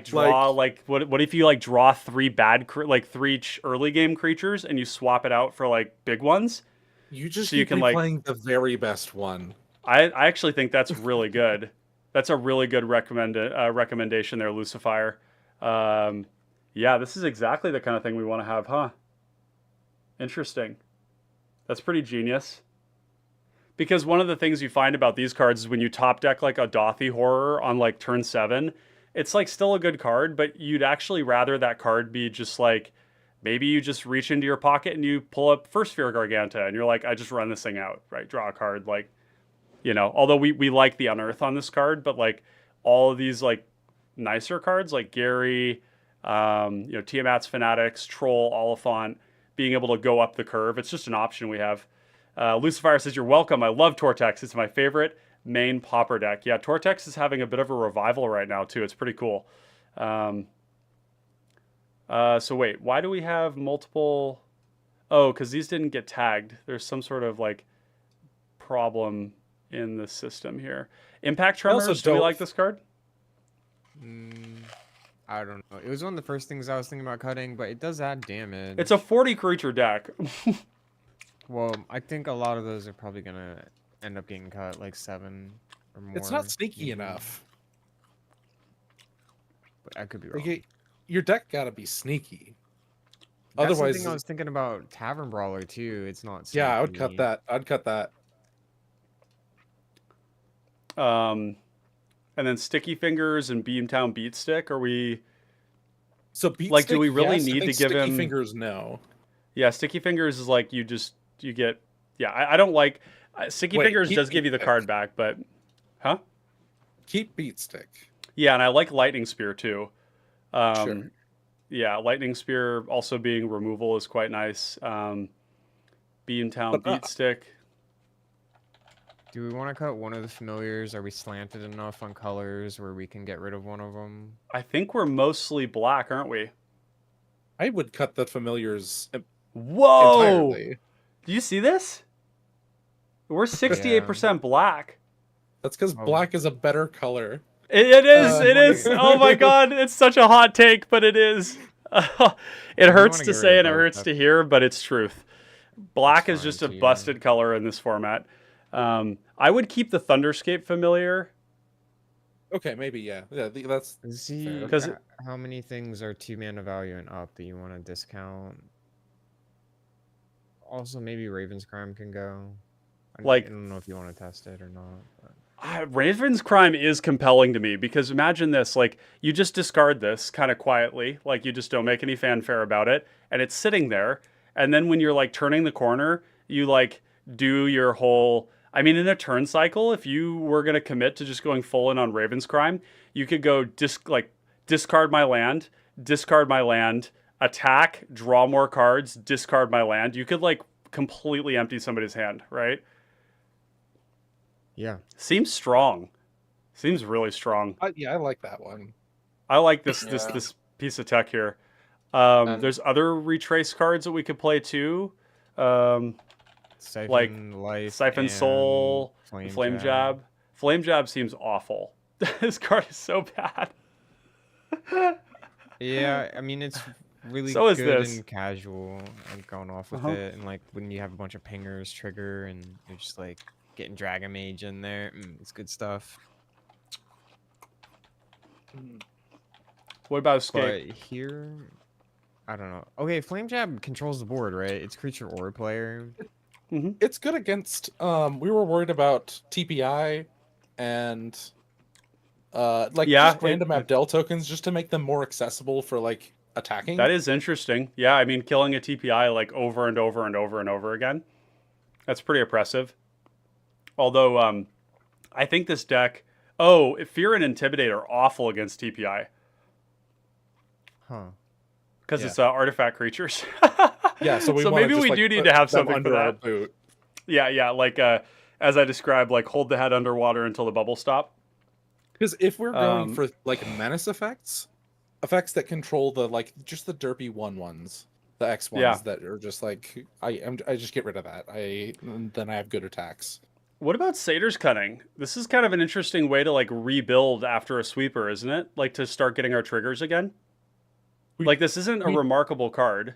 draw like what if you like draw 3 3 early game creatures and you swap it out for like big ones? You just So you keep can, like- playing the very best one. I actually think that's really good. That's a really good recommendation there, Lucifer. Yeah, this is exactly the kind of thing we want to have, huh? Interesting. That's pretty genius. Because one of the things you find about these cards is when you top deck like a Dothy Horror on like turn 7, it's like still a good card, but you'd actually rather that card be just like, maybe you just reach into your pocket and you pull up First Sphere Garganta and you're like, I just run this thing out, right? Draw a card, like, you know, although we like the Unearth on this card, but like all of these like nicer cards like Gary, Tiamat's Fanatics, Troll, Oliphant, being able to go up the curve. It's just an option we have. Lucifer says, "You're welcome. I love Tortex. It's my favorite main pauper deck." Yeah, Tortex is having a bit of a revival right now too. It's pretty cool. So wait, why do we have multiple? Oh, because these didn't get tagged. There's some sort of like problem in the system here. Impact I also Tremors, do we don't- like this card? I don't know. It was one of the first things I was thinking about cutting, but it does add damage. It's a 40 creature deck. Well, I think a lot of those are probably gonna end up getting cut, like 7 or more. It's not sneaky maybe. enough. But I could be wrong. Like, your deck gotta be sneaky. That's Otherwise, something I was thinking about Tavern Brawler too. It's not. yeah, I would cut sneaky. that. I'd cut that. And then Sticky Fingers and Beamtown Beatstick. Are we? So beat Like, do stick, we really yes. I need think to give sticky him- fingers? No. Yeah, Sticky Fingers is like you get. Yeah, I don't like. Sticky Wait, Fingers keep does give you the Beatstick. card back, but, huh? Keep beat stick. Yeah, and I like Lightning Spear too. Sure. Yeah, Lightning Spear also being removal is quite nice. Beamtown But, Beatstick. Do we want to cut one of the familiars? Are we slanted enough on colors where we can get rid of one of them? I think we're mostly black, aren't we? I would cut the familiars Whoa! entirely. Do you see this? We're 68% black. That's because Oh. black is a better color. It is. Uh, It is. Oh my god! It's such a hot take, but it is. It hurts wanna to get say rid and it of hurts both, to hear, but it's truth. Black That's is just fine a too. busted color in this format. I would keep the Thunderscape familiar. Okay, maybe yeah. Yeah, that's See, Because how many things are 2 mana value and up that you want to discount? Also, maybe Raven's Crime can go. Like- I don't know if you want to test it or not. But... Raven's Crime is compelling to me because imagine this: like you just discard this kind of quietly, like you just don't make any fanfare about it, and it's sitting there. And then when you're like turning the corner, you like do your whole. I mean, in a turn cycle, if you were gonna commit to just going full in on Raven's Crime, you could go discard my land, attack, draw more cards, discard my land. You could like completely empty somebody's hand, right? Yeah. Seems strong. Seems really strong. yeah, I like that one. I like this Yeah. this piece of tech here. And- There's other retrace cards that we could play too. Siphon, Like, Life, Siphon and Soul, Flame Jab. Flame Jab seems awful. This card is so bad. Yeah, I mean it's really So is good this. and casual and going off with Uh-huh. it, and like when you have a bunch of pingers trigger and you're just like getting Dragon Mage in there, it's good stuff. What about Escape? But here, I don't know. Okay, Flame Jab controls the board, right? It's creature or player. It's good against. We were worried about TPI and like Yeah, just random Abdel tokens just to make them more accessible for like attacking. That is interesting. Yeah, I mean, killing a TPI like over and over and over and over again. That's pretty oppressive. Although, I think this deck... Oh, Fear and Intimidate are awful against TPI. Huh. Because Yeah. it's artifact creatures. Yeah, so wanna maybe just, we like, do need put to have them something for under our that. boot. Yeah, like as I described, like hold the head underwater until the bubbles stop. Because if we're going Um, for like menace effects that control the like just the derpy 1/1s, the X ones Yeah. that are just like I just get rid of that. Then I have good attacks. What about Satyr's Cunning? This is kind of an interesting way to like rebuild after a sweeper, isn't it? Like to start getting our triggers again. Like this isn't a remarkable card,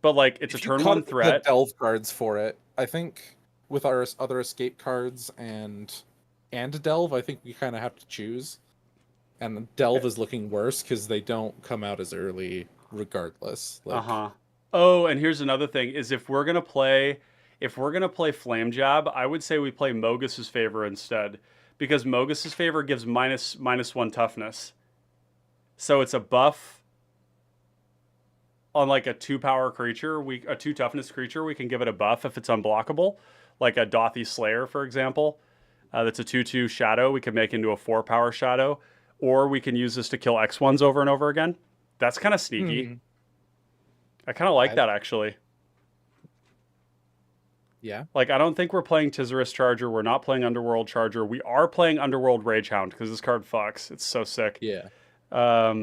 but like it's a If you turn cut one the threat. delve cards for it, I think with our other escape cards and delve, I think we kind of have to choose. And delve is looking worse because they don't come out as early, regardless. Like, Oh, and here's another thing: is if we're gonna play Flame Jab, I would say we play Mogus's Favor instead, because Mogus's Favor gives -1 toughness, so it's a buff on like a 2-power creature. A 2 toughness creature, we can give it a buff if it's unblockable, like a Dothy Slayer, for example. That's a 2/2 shadow. We can make into a 4-power shadow, or we can use this to kill X1s over and over again. That's kind of sneaky. I kind of like that actually. yeah. Like, I don't think we're playing Tizarus Charger. We're not playing Underworld Charger. We are playing Underworld Ragehound because this card fucks. It's so sick. Yeah.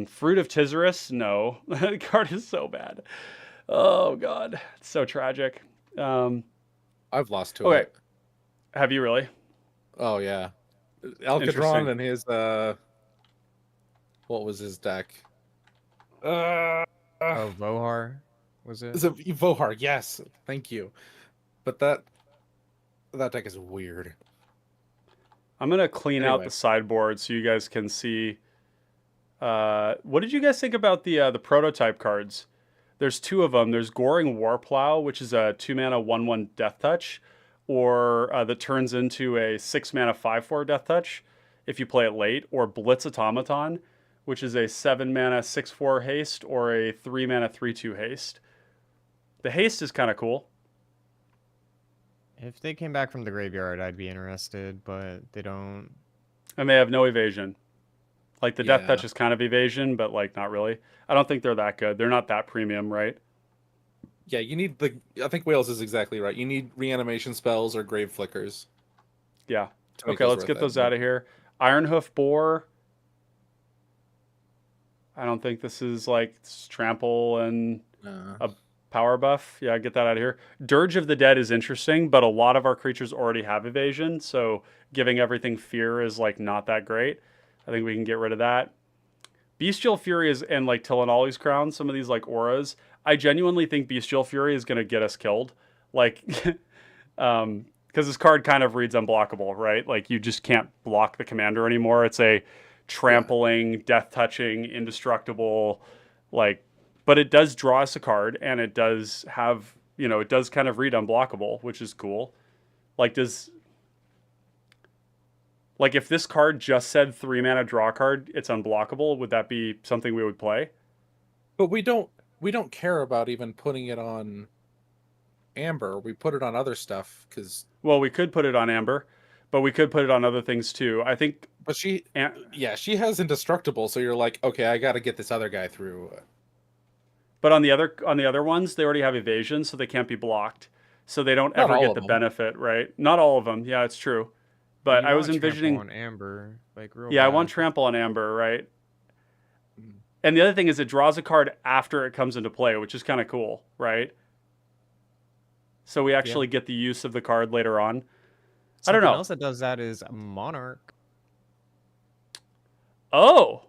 Fruit of Tizarus? No. That card is so bad. Oh, God. It's so tragic. I've lost to Okay. it. Have you really? Oh yeah, Alcatron Interesting. and his what was his deck? Uh, Oh, Vohar, was it? is it Vohar? Yes, thank you. But that deck is weird. I'm gonna clean out Anyway, the sideboard so you guys can see. What did you guys think about the prototype cards? There's two of them. There's Goring Warplow, which is a 2-mana 1/1 Death Touch, or that turns into a 6-mana 5/4 Death Touch if you play it late, or Blitz Automaton, which is a 7-mana 6/4 haste or a 3-mana 3/2 haste. The haste is kind of cool. If they came back from the graveyard, I'd be interested, but they don't. And they have no evasion. Like the Death yeah, Touch is kind of evasion, but like not really. I don't think they're that good. They're not that premium, right? yeah. You need the. I think Wales is exactly right. You need reanimation spells or grave flickers. Yeah. To make Okay, those let's worth get it. those out of here. Ironhoof Boar. I don't think this is like trample and a power buff. Yeah, get that out of here. Dirge of the Dead is interesting, but a lot of our creatures already have evasion, so giving everything fear is like not that great. I think we can get rid of that. Bestial Fury is and like Tillinolli's Crown, some of these like auras. I genuinely think Bestial Fury is gonna get us killed. Like because this card kind of reads unblockable, right? Like you just can't block the commander anymore. It's a trampling, death touching, indestructible, like, but it does draw us a card, and it does have, it does kind of read unblockable, which is cool. Like, if this card just said 3-mana draw card, it's unblockable, would that be something we would play? But we don't care about even putting it on Amber. We put it on other stuff because. Well, we could put it on Amber, but we could put it on other things too. I think. But she has indestructible, so you're like, okay, I got to get this other guy through. But on the other ones, they already have evasion, so they can't be blocked. So they don't Not ever all get of the them. benefit, right? Not all of them. Yeah, it's true. But You I was want trample envisioning. on Amber, like real Yeah, I bad. want trample on Amber, right? Mhm. And the other thing is it draws a card after it comes into play, which is kind of cool, right? So we actually get the use of the card later on. I don't Something know. else that does that is Monarch. Oh.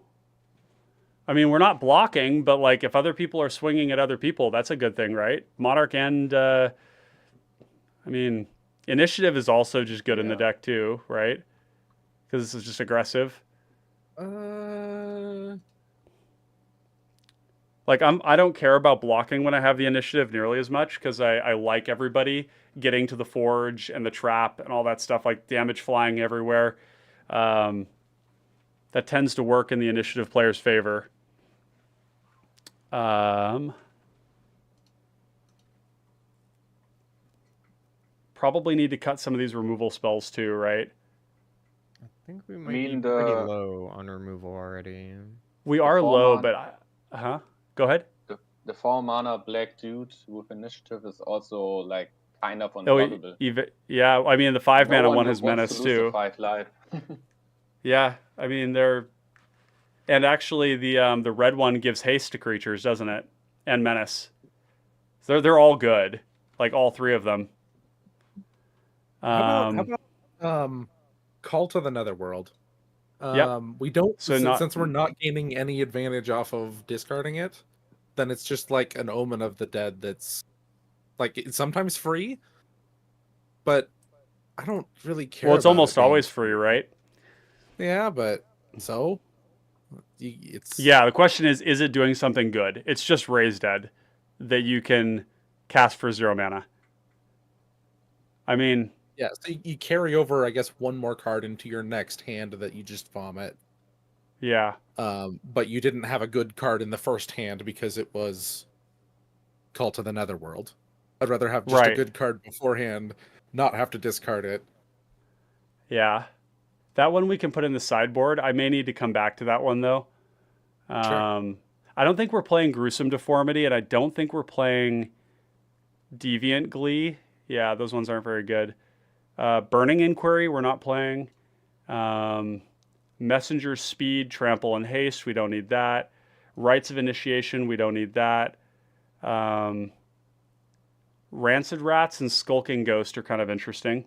I mean, we're not blocking, but like if other people are swinging at other people, that's a good thing, right? Monarch and I mean, initiative is also just good in the Yeah. deck too, right? Because this is just aggressive. Like I don't care about blocking when I have the initiative nearly as much because I like everybody getting to the forge and the trap and all that stuff, like damage flying everywhere. That tends to work in the initiative player's favor. Probably need to cut some of these removal spells too, right? I think we might mean, be pretty the- low on removal already. We are low, four-mana- but go ahead. The 4-mana black dude with initiative is also like kind of Oh, unblockable. yeah. I mean, the 5-mana one has wants menace to lose the too. 5 life. Yeah, I mean and actually the red one gives haste to creatures, doesn't it? And menace. So they're all good, like all three of them. How about Call to the Netherworld? We don't So since we're not gaining any advantage off of discarding it, then it's just like an Omen of the Dead that's like it's sometimes free, but I don't really care. Well, it's about almost it being always free, right? Yeah, but so it's Yeah, the question is it doing something good? It's just Raise Dead that you can cast for 0 mana. I mean, yeah. So you carry over, I guess, one more card into your next hand that you just vomit. yeah. But you didn't have a good card in the first hand because it was Call to the Netherworld. I'd rather have just a Right. good card beforehand, not have to discard it. Yeah. That one we can put in the sideboard. I may need to come back to that one though. Sure. I don't think we're playing Gruesome Deformity, and I don't think we're playing Deviant Glee. Yeah, those ones aren't very good. Burning Inquiry, we're not playing. Messenger Speed, Trample, and Haste, we don't need that. Rites of Initiation, we don't need that. Rancid Rats and Skulking Ghost are kind of interesting.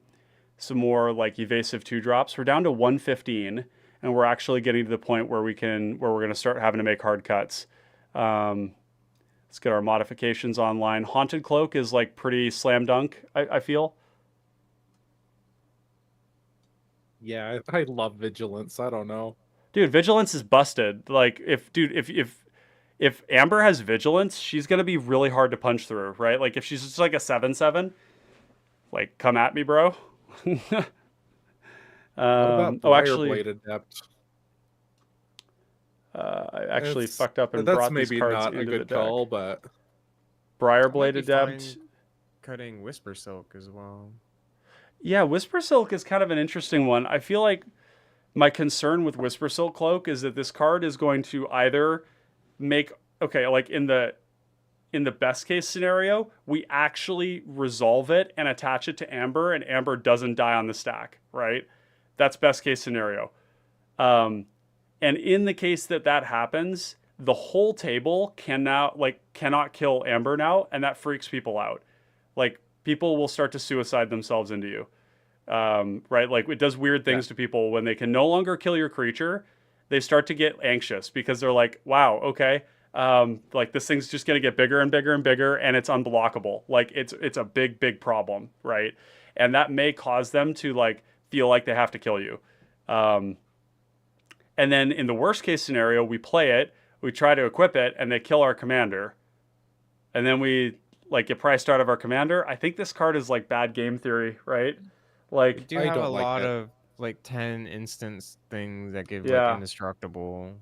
some more like evasive 2-drops. We're down to 115, and we're actually getting to the point where we're going to start having to make hard cuts. Let's get our modifications online. Haunted Cloak is like pretty slam dunk, I feel. Yeah, I love Vigilance. I don't know. Dude, Vigilance is busted. Like, if Amber has Vigilance, she's going to be really hard to punch through, right? Like, if she's just like a 7/7, like, come at me, bro. What about Briarblade Adept? I actually fucked up and that's brought maybe these cards not into a the good deck. call, but Briarblade Adept. Cutting Whisper Silk as well. Yeah, Whisper Silk is kind of an interesting one. I feel like my concern with Whisper Silk Cloak is that this card is going to either make, okay, like in the best case scenario, we actually resolve it and attach it to Amber, and Amber doesn't die on the stack, right? That's best case scenario. And in the case that that happens, the whole table cannot kill Amber now, and that freaks people out. Like, people will start to suicide themselves into you. Right? Like, it does weird things to people when they can no longer kill your creature. They start to get anxious because they're like, wow, okay, like this thing's just going to get bigger and bigger and bigger, and it's unblockable. Like, it's a big problem, right? And that may cause them to like feel like they have to kill you. And then in the worst case scenario, we play it, we try to equip it, and they kill our commander. And then we like get priced out of our commander. I think this card is like bad game theory, right? Like, We do have a lot of like 10 instance things that give like indestructible.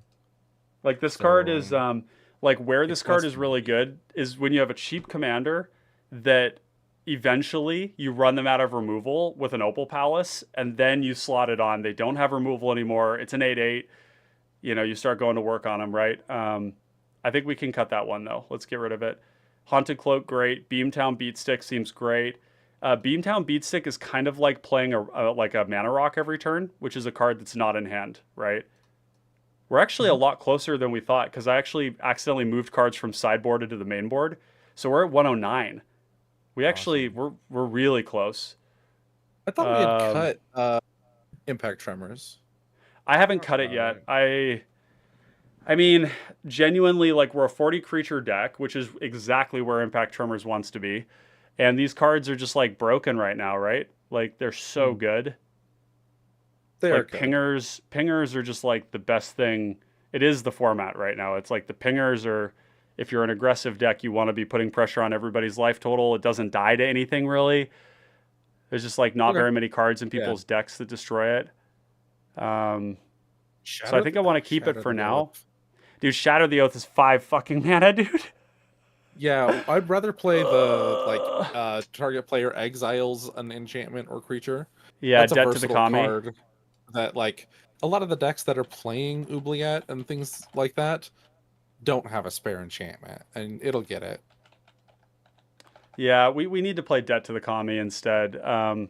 Like, this card is like, where this card is really good is when you have a cheap commander that eventually you run them out of removal with an Opal Palace, and then you slot it on. They don't have removal anymore. It's an 8/8. You know, you start going to work on them, right? I think we can cut that one though. Let's get rid of it. Haunted Cloak, great. Beamtown Beatstick seems great. Beamtown Beatstick is kind of like playing a Mana Rock every turn, which is a card that's not in hand, right? We're actually a lot closer than we thought, because I actually accidentally moved cards from sideboard into the main board. So we're at 109. We actually, we're really close. I thought we had cut Impact Tremors. I haven't cut it yet. I mean, genuinely, like, we're a 40 creature deck, which is exactly where Impact Tremors wants to be. And these cards are just like broken right now, right? Like, they're so good. They like, are good. Pingers are just like the best thing. It is the format right now. It's like the pingers are, if you're an aggressive deck, you want to be putting pressure on everybody's life total. It doesn't die to anything really. There's just like not very many cards in people's decks that destroy it. So I think I want to keep it for now. Dude, Shatter the Oath is 5 fucking mana, dude. Yeah, I'd rather play the target player exiles an enchantment or creature. Yeah, that's a Debt to the versatile Kami. card that, like, a lot of the decks that are playing Oubliette and things like that don't have a spare enchantment, and it'll get it. Yeah, we need to play Debt to the Kami instead. The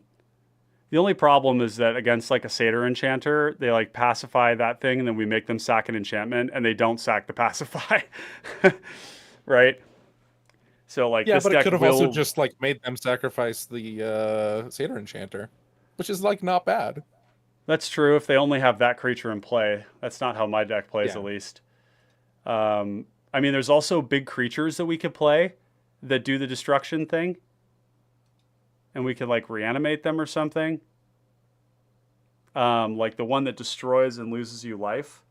only problem is that against like a Satyr Enchanter, they like pacify that thing, and then we make them sack an enchantment, and they don't sack the pacify. Right? So like, yeah, this but deck it could have will... also just like made them sacrifice the Satyr Enchanter, which is like not bad. That's true if they only have that creature in play. That's not how my deck plays, at least. I mean, there's also big creatures that we could play that do the destruction thing, and we could like reanimate them or something. Like the one that destroys and loses you life.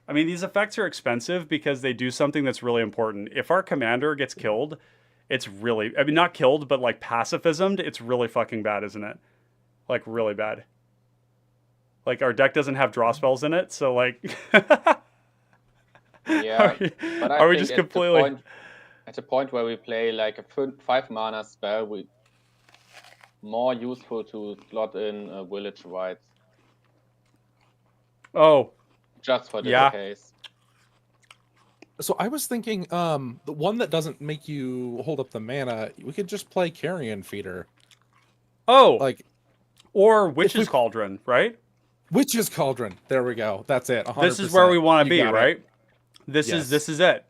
I mean, these effects are expensive because they do something that's really important. If our commander gets killed, it's really, I mean, not killed, but like pacifismed, it's really fucking bad, isn't it? Like, really bad. Like, our deck doesn't have draw spells in it, so like... Yeah, but I are we think just completely... At the point where we play like a 5 mana spell, we more useful to slot in Village Rites. Oh. Just for this case. So I was thinking, the one that doesn't make you hold up the mana, we could just play Carrion Feeder. Oh, like, or Witch's Cauldron, right? Witch's Cauldron. There we go. That's it. 100%. This is where we want to be, right? This is it.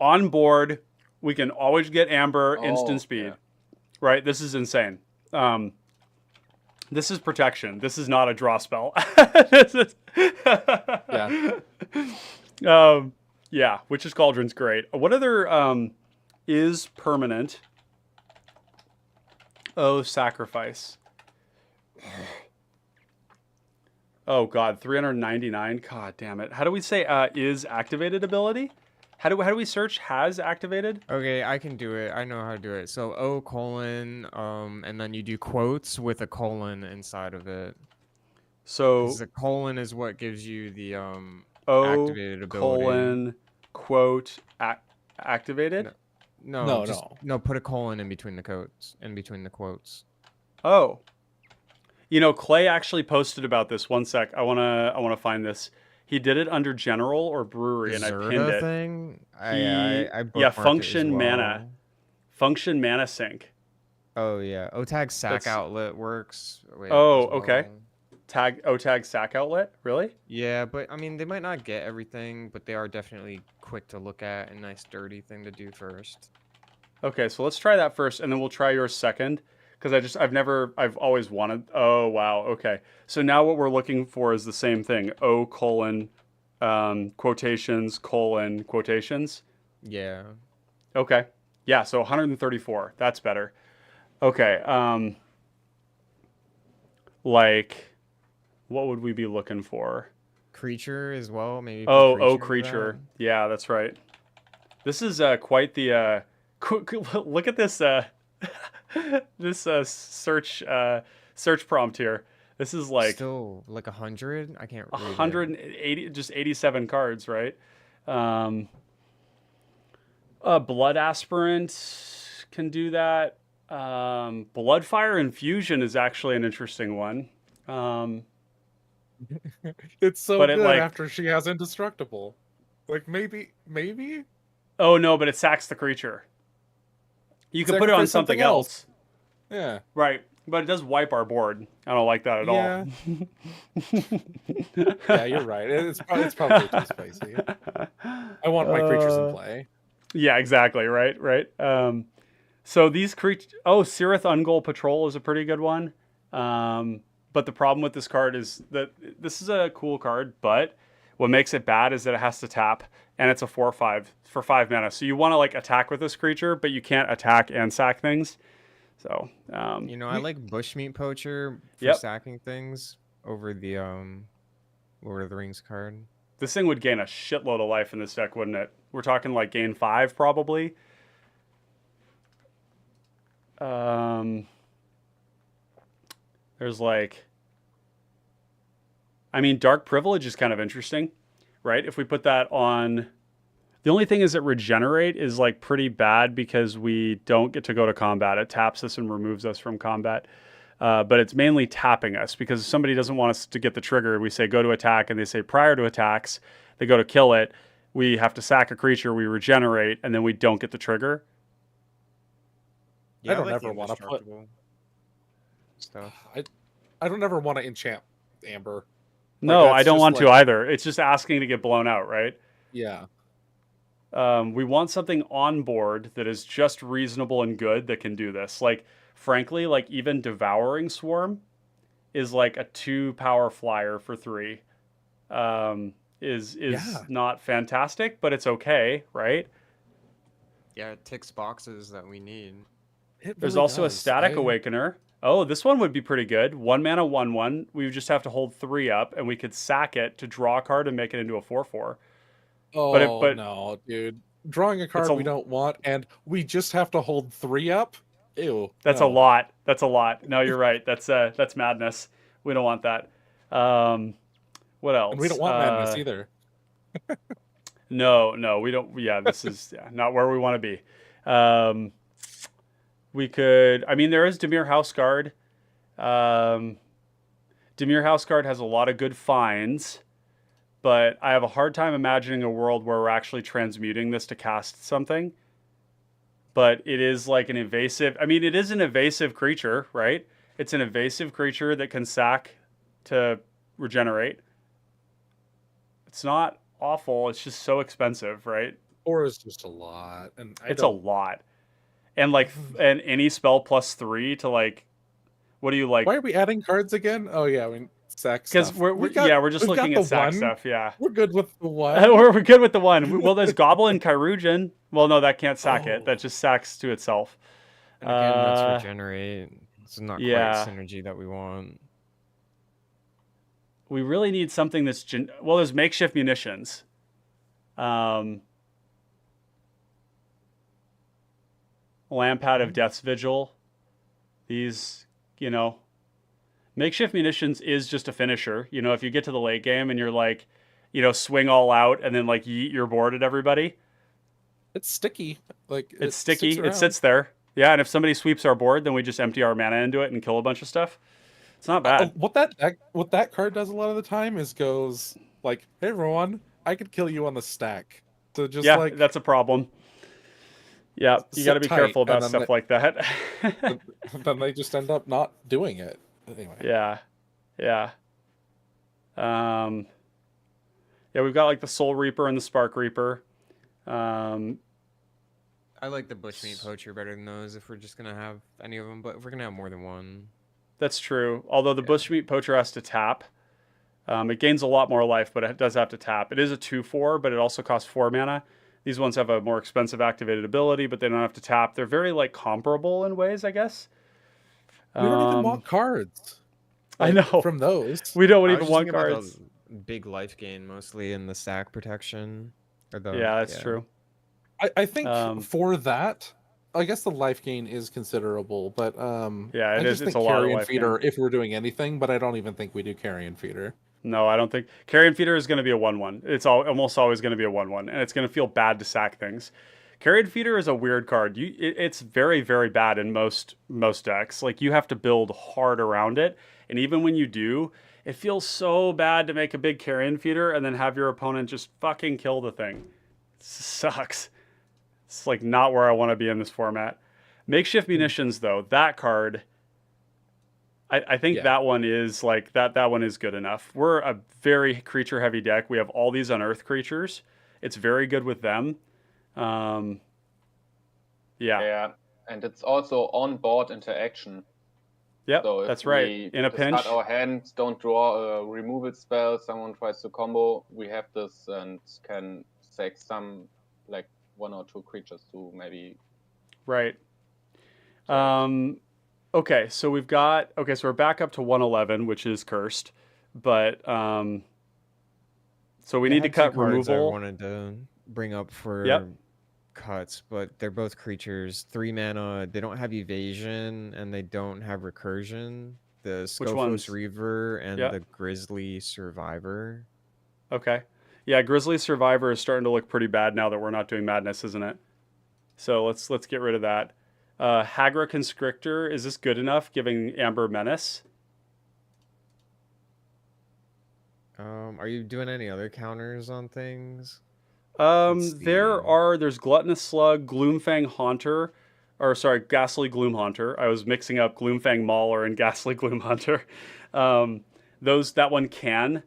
On board, we can always get Amber instant speed, right? This is insane. This is protection. This is not a draw spell. This is Yeah. Yeah, Witch's Cauldron's great. What other is permanent? Oh, sacrifice. Oh god, 399. God damn it. How do we say is activated ability? How do we search has activated? Okay, I can do it. I know how to do it. So O colon, and then you do quotes with a colon inside of it. So Because the colon is what gives you the O activated ability. colon quote activated. No, no. Put a colon in between the quotes. Oh, you know, Clay actually posted about this. One sec, I wanna find this. He did it under general or brewery, and I pinned it. Thing? I bookmarked it as function well. mana sync. Oh yeah, OTAG sack That's- outlet works. Wait, Oh, as well. okay. Tag sack outlet, really? Yeah, but I mean, they might not get everything, but they are definitely quick to look at and nice dirty thing to do first. Okay, so let's try that first, and then we'll try yours second. Because I've always wanted. Oh wow. Okay. So now what we're looking for is the same thing. O colon, quotations colon quotations. Yeah. Okay. Yeah. So 134. That's better. Okay. Like, what would we be looking for? Creature as well, maybe. Oh, creature. Yeah, that's right. This is quite the. Look at this. This search prompt here. This is like still like 100. I can't read 180, just 87 cards, right? Blood aspirant can do that. Bloodfire infusion is actually an interesting one. It's so But it, good like- after she has indestructible. Like maybe. Oh no, but it sacks the creature. You can put it on Sacrifice something something else. Yeah. Right, but it does wipe our board. I don't like that at all. Yeah, you're right. It's probably too spicy. I want my creatures in play. Yeah, exactly. Right. So these creatures. Oh, Sirith Ungol Patrol is a pretty good one. But the problem with this card is that this is a cool card, but what makes it bad is that it has to tap, and it's a 4/5 for 5 mana. So you want to like attack with this creature, but you can't attack and sack things. So You know, I like Bushmeat Poacher for Yep. sacking things over the Lord of the Rings card. this thing would gain a shitload of life in this deck, wouldn't it? We're talking like gain 5 probably. There's like, I mean, Dark Privilege is kind of interesting, right? If we put that on, the only thing is that Regenerate is like pretty bad because we don't get to go to combat. It taps us and removes us from combat. But it's mainly tapping us because if somebody doesn't want us to get the trigger, we say go to attack, and they say prior to attacks, they go to kill it. We have to sack a creature, we regenerate, and then we don't get the trigger. Yeah, I don't like ever the want to put. indestructible stuff. I don't ever want to enchant Amber. No, that's I don't just want to like- either. It's just asking to get blown out, right? Yeah. We want something on board that is just reasonable and good that can do this. Like, frankly, like even Devouring Swarm is like a 2-power flyer for 3. Is Yeah. not fantastic, but it's okay, right? Yeah, it ticks boxes that we need. It There's really also a does. Static Awakener. Oh, this one would be pretty good. 1 mana, 1/1. We would just have to hold 3 up, and we could sack it to draw a card and make it into a 4/4. Oh but- no, dude! Drawing a card a- we don't want, and we just have to hold 3 up. Ew. That's no. a lot. That's a lot. No, you're right. That's madness. We don't want that. What else? And we don't want madness either. No, we don't. Yeah, this is not where we want to be. We could. I mean, there is Dimir Houseguard. Dimir Houseguard has a lot of good finds, but I have a hard time imagining a world where we're actually transmuting this to cast something. But it is like an evasive. I mean, it is an evasive creature, right? It's an evasive creature that can sack to regenerate. It's not awful. It's just so expensive, right? 4 is just a lot, and It's a lot. And like, and any spell +3 to like, What do you like? Why are we adding cards again? Oh yeah, I mean sack Because stuff. we're just we've got looking the at sack one. stuff. Yeah. We're good with the one. we're good with the one. Well, there's Goblin Kyrugen. Well, no, that can't sack it. Oh. That just sacks to itself. And again, that's regenerate. It's not quite yeah. synergy that we want. We really need something that's well. There's makeshift munitions. Lampad of Death's Vigil. These, you know, makeshift munitions is just a finisher. You know, if you get to the late game and you're like, you know, swing all out and then like yeet your board at everybody. It's sticky. Like it's sticky. It sits there. Yeah, and if somebody sweeps our board, then we just empty our mana into it and kill a bunch of stuff. It's not bad. What that card does a lot of the time is goes like, "Hey everyone, I could kill you on the stack." So just like that's a problem. Yeah, you got to be careful about stuff like that. Then they just end up not doing it anyway. Yeah. Yeah, we've got like the Soul Reaper and the Spark Reaper. I like the Bushmeat Poacher better than those if we're just gonna have any of them, but if we're gonna have more than one. That's true. Although the Bushmeat Poacher has to tap. It gains a lot more life, but it does have to tap. It is a 2/4, but it also costs 4 mana. These ones have a more expensive activated ability, but they don't have to tap. They're very like comparable in ways, I guess. We don't even want cards. I know. From those. We don't even want cards. Big life gain mostly in the stack protection. Yeah, that's true. I think for that, I guess the life gain is considerable, but yeah, I is. just think a lot of Carrion life Feeder gain. if we're doing anything, but I don't even think we do Carrion Feeder. No, I don't think Carrion Feeder is going to be a 1/1. It's almost always going to be a 1/1, and it's going to feel bad to sack things. Carrion Feeder is a weird card. It's very, very bad in most decks. Like you have to build hard around it, and even when you do, it feels so bad to make a big Carrion Feeder and then have your opponent just fucking kill the thing. It sucks. It's like not where I want to be in this format. Makeshift Munitions, though, that card, I think that one is like that one is good enough. We're a very creature heavy deck. We have all these unearthed creatures. It's very good with them. Yeah, and it's also on board interaction. Yep, so that's right. In a pinch, cut our hand, don't draw a removal spell. Someone tries to combo. We have this and can sack some like 1 or 2 creatures to maybe. Right. Okay, so we've got so we're back up to 111, which is cursed, but so we need to cut removal. I wanted to bring up for cuts, but they're both creatures. 3 mana. They don't have evasion and they don't have recursion. The Scophos Reaver and the Grizzly Survivor. Okay. Yeah, Grizzly Survivor is starting to look pretty bad now that we're not doing Madness, isn't it? So let's get rid of that. Hagra Constrictor, is this good enough, giving Amber Menace? Are you doing any other counters on things? There's Gluttonous Slug, Gloomfang Haunter, Ghastly Gloom Haunter. I was mixing up Gloomfang Mauler and Ghastly Gloom Haunter. That one can.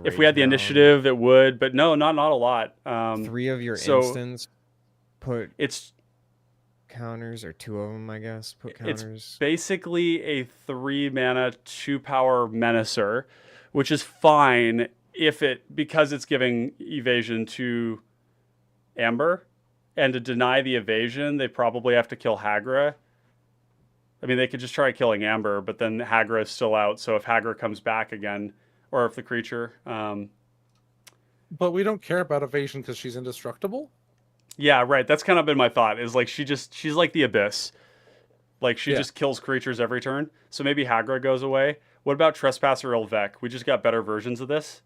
If we had the initiative, it would, but no, not a lot. 3 of your instants put counters, or 2 of them, I guess, put counters. It's basically a 3 mana 2-power Menacer, which is fine because it's giving evasion to Amber, and to deny the evasion, they probably have to kill Hagra. I mean, they could just try killing Amber, but then Hagra is still out. So if Hagra comes back again, or if the creature, but we don't care about evasion because she's indestructible. Yeah, right. That's kind of been my thought. Is like she's like the Abyss. Like she just kills creatures every turn. So maybe Hagra goes away. What about Trespasser Ilvec? We just got better versions of this.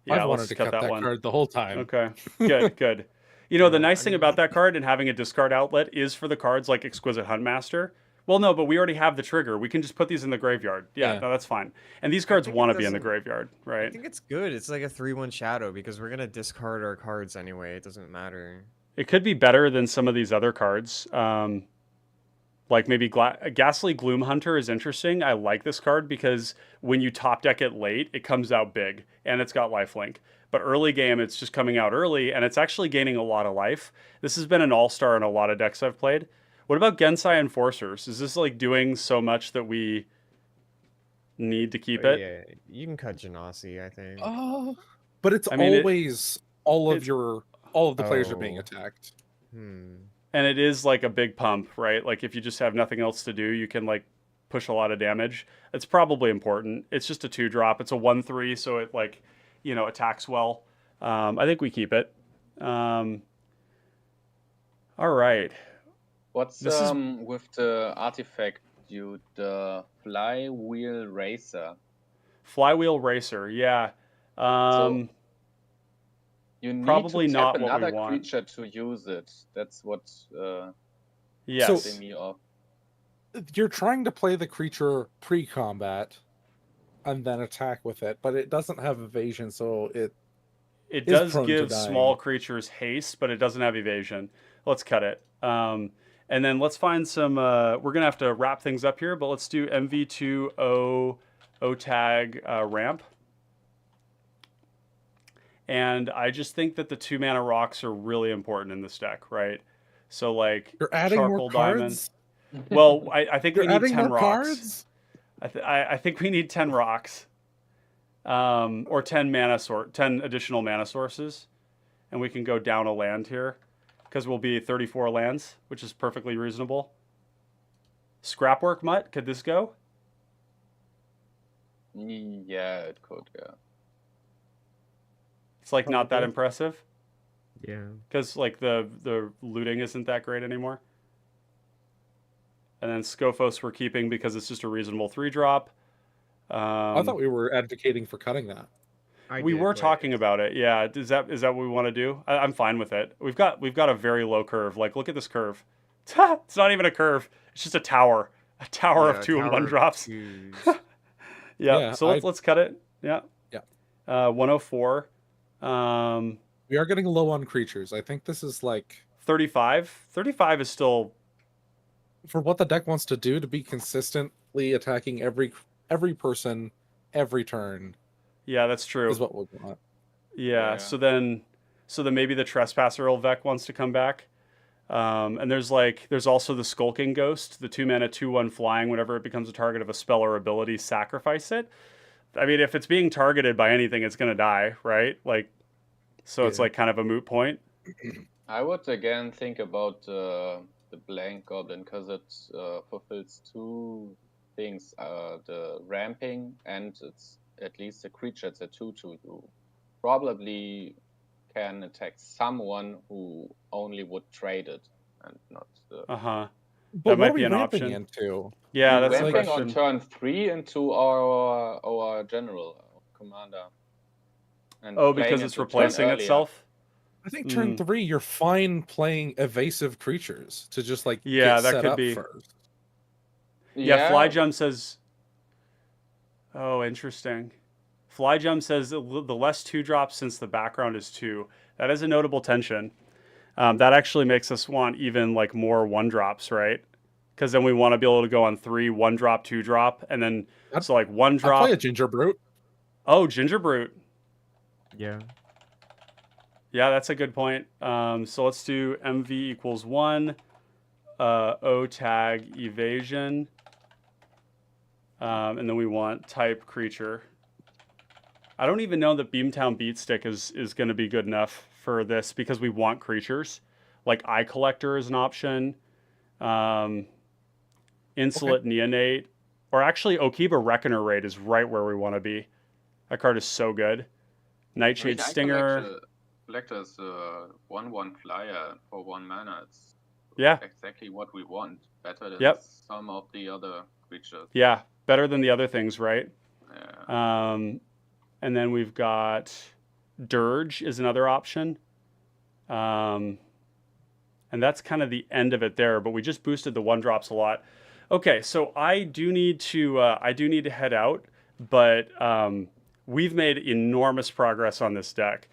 Yeah, I wanted to cut that card the whole time. Okay, good. You know, the nice thing about that card and having a discard outlet is for the cards like Exquisite Huntmaster. Well, no, but we already have the trigger. We can just put these in the graveyard. Yeah. No, that's fine. And these cards want to be in the graveyard, right? I think it's good. It's like a 3/1 shadow because we're going to discard our cards anyway. It doesn't matter. It could be better than some of these other cards. Like maybe Ghastly Gloom Hunter is interesting. I like this card because when you top deck it late, it comes out big and it's got lifelink. But early game, it's just coming out early and it's actually gaining a lot of life. This has been an all-star in a lot of decks I've played. What about Gensai Enforcers? Is this like doing so much that we need to keep it? Yeah, you can cut Genasi, I think. But it's I mean, always all of the players are being Oh. attacked. And it is like a big pump, right? Like if you just have nothing else to do, you can like push a lot of damage. It's probably important. It's just a 2-drop. It's a 1/3, so it like, attacks well. I think we keep it. All right. What's This is with the artifact dude, the flywheel racer? Flywheel Racer. Yeah. So you need Probably to tap not what we another want. creature to use it. That's what Yes. pissing me off. You're trying to play the creature pre-combat and then attack with it, but it doesn't have evasion, so it It is does prone to give dying. small creatures haste, but it doesn't have evasion. Let's cut it. And then let's find some. We're going to have to wrap things up here, but let's do MV2O tag ramp. And I just think that the 2-mana rocks are really important in this deck, right? So like You're adding Charcoal more Diamond. cards. Well, I think You're we need adding 10 more rocks. cards. I think we need 10 rocks, or 10 10 additional mana sources, and we can go down a land here, because we'll be 34 lands, which is perfectly reasonable. Scrapwork Mutt, could this go? Yeah, it could. Yeah. It's like not that Probably. impressive, Yeah. because like the looting isn't that great anymore. And then Scophos we're keeping because it's just a reasonable 3-drop. I thought we were advocating for cutting that. We were talking about it. Yeah, is that what we want to do? I'm fine with it. We've got a very low curve. Like, look at this curve. It's not even a curve. It's just a tower. A tower of 2 and 1 drops. Yeah. So let's cut it. Yeah. Yeah. 104. We are getting low on creatures. I think this is like 35. 35 is still, for what the deck wants to do, to be consistently attacking every person every turn. yeah, that's true. Is what we want. Yeah. Yeah. So then maybe the Trespasser Elvec wants to come back. And there's also the Skulking Ghost, the 2-mana 2/1 flying. Whenever it becomes a target of a spell or ability, sacrifice it. I mean, if it's being targeted by anything, it's gonna die, right? Like, so it's Yeah. like kind of a moot point. I would again think about the Blank Goblin because it fulfills 2 things: the ramping and it's at least a creature. It's a 2/2. You probably can attack someone who only would trade it and not the. But But might what are be we an ramping option. into? Yeah, that's the ramping question. on turn 3 into our general commander. And Oh, playing because it it's to turn replacing earlier. itself. I think turn 3, you're fine playing evasive creatures to just like Yeah, get that set could up be. first. Yeah, Flyjum says. Oh, interesting. Flyjum says the less 2-drops since the background is 2. That is a notable tension. That actually makes us want even like more 1-drops, right? Because then we want to be able to go on 3 1-drop, 2-drop, and then so like 1 I drop. play a Ginger Brute. Oh, Ginger Brute. Yeah. Yeah, that's a good point. So let's do MV equals 1, O tag evasion, and then we want type creature. I don't even know that Beamtown Beatstick is going to be good enough for this because we want creatures. Like Eye Collector is an option. Insolent Neonate. Or actually, Okiba Reckoner Raid is right where we want to be. That card is so good. Nightshade Stinger. Collector is a 1/1 flyer for 1 mana. It's Yeah. exactly what we want. Better than Yep. some of the other creatures. Yeah, better than the other things, right? Yeah. And then we've got Dirge is another option. And that's kind of the end of it there, but we just boosted the 1-drops a lot. Okay, so I do need to head out, but we've made enormous progress on this deck.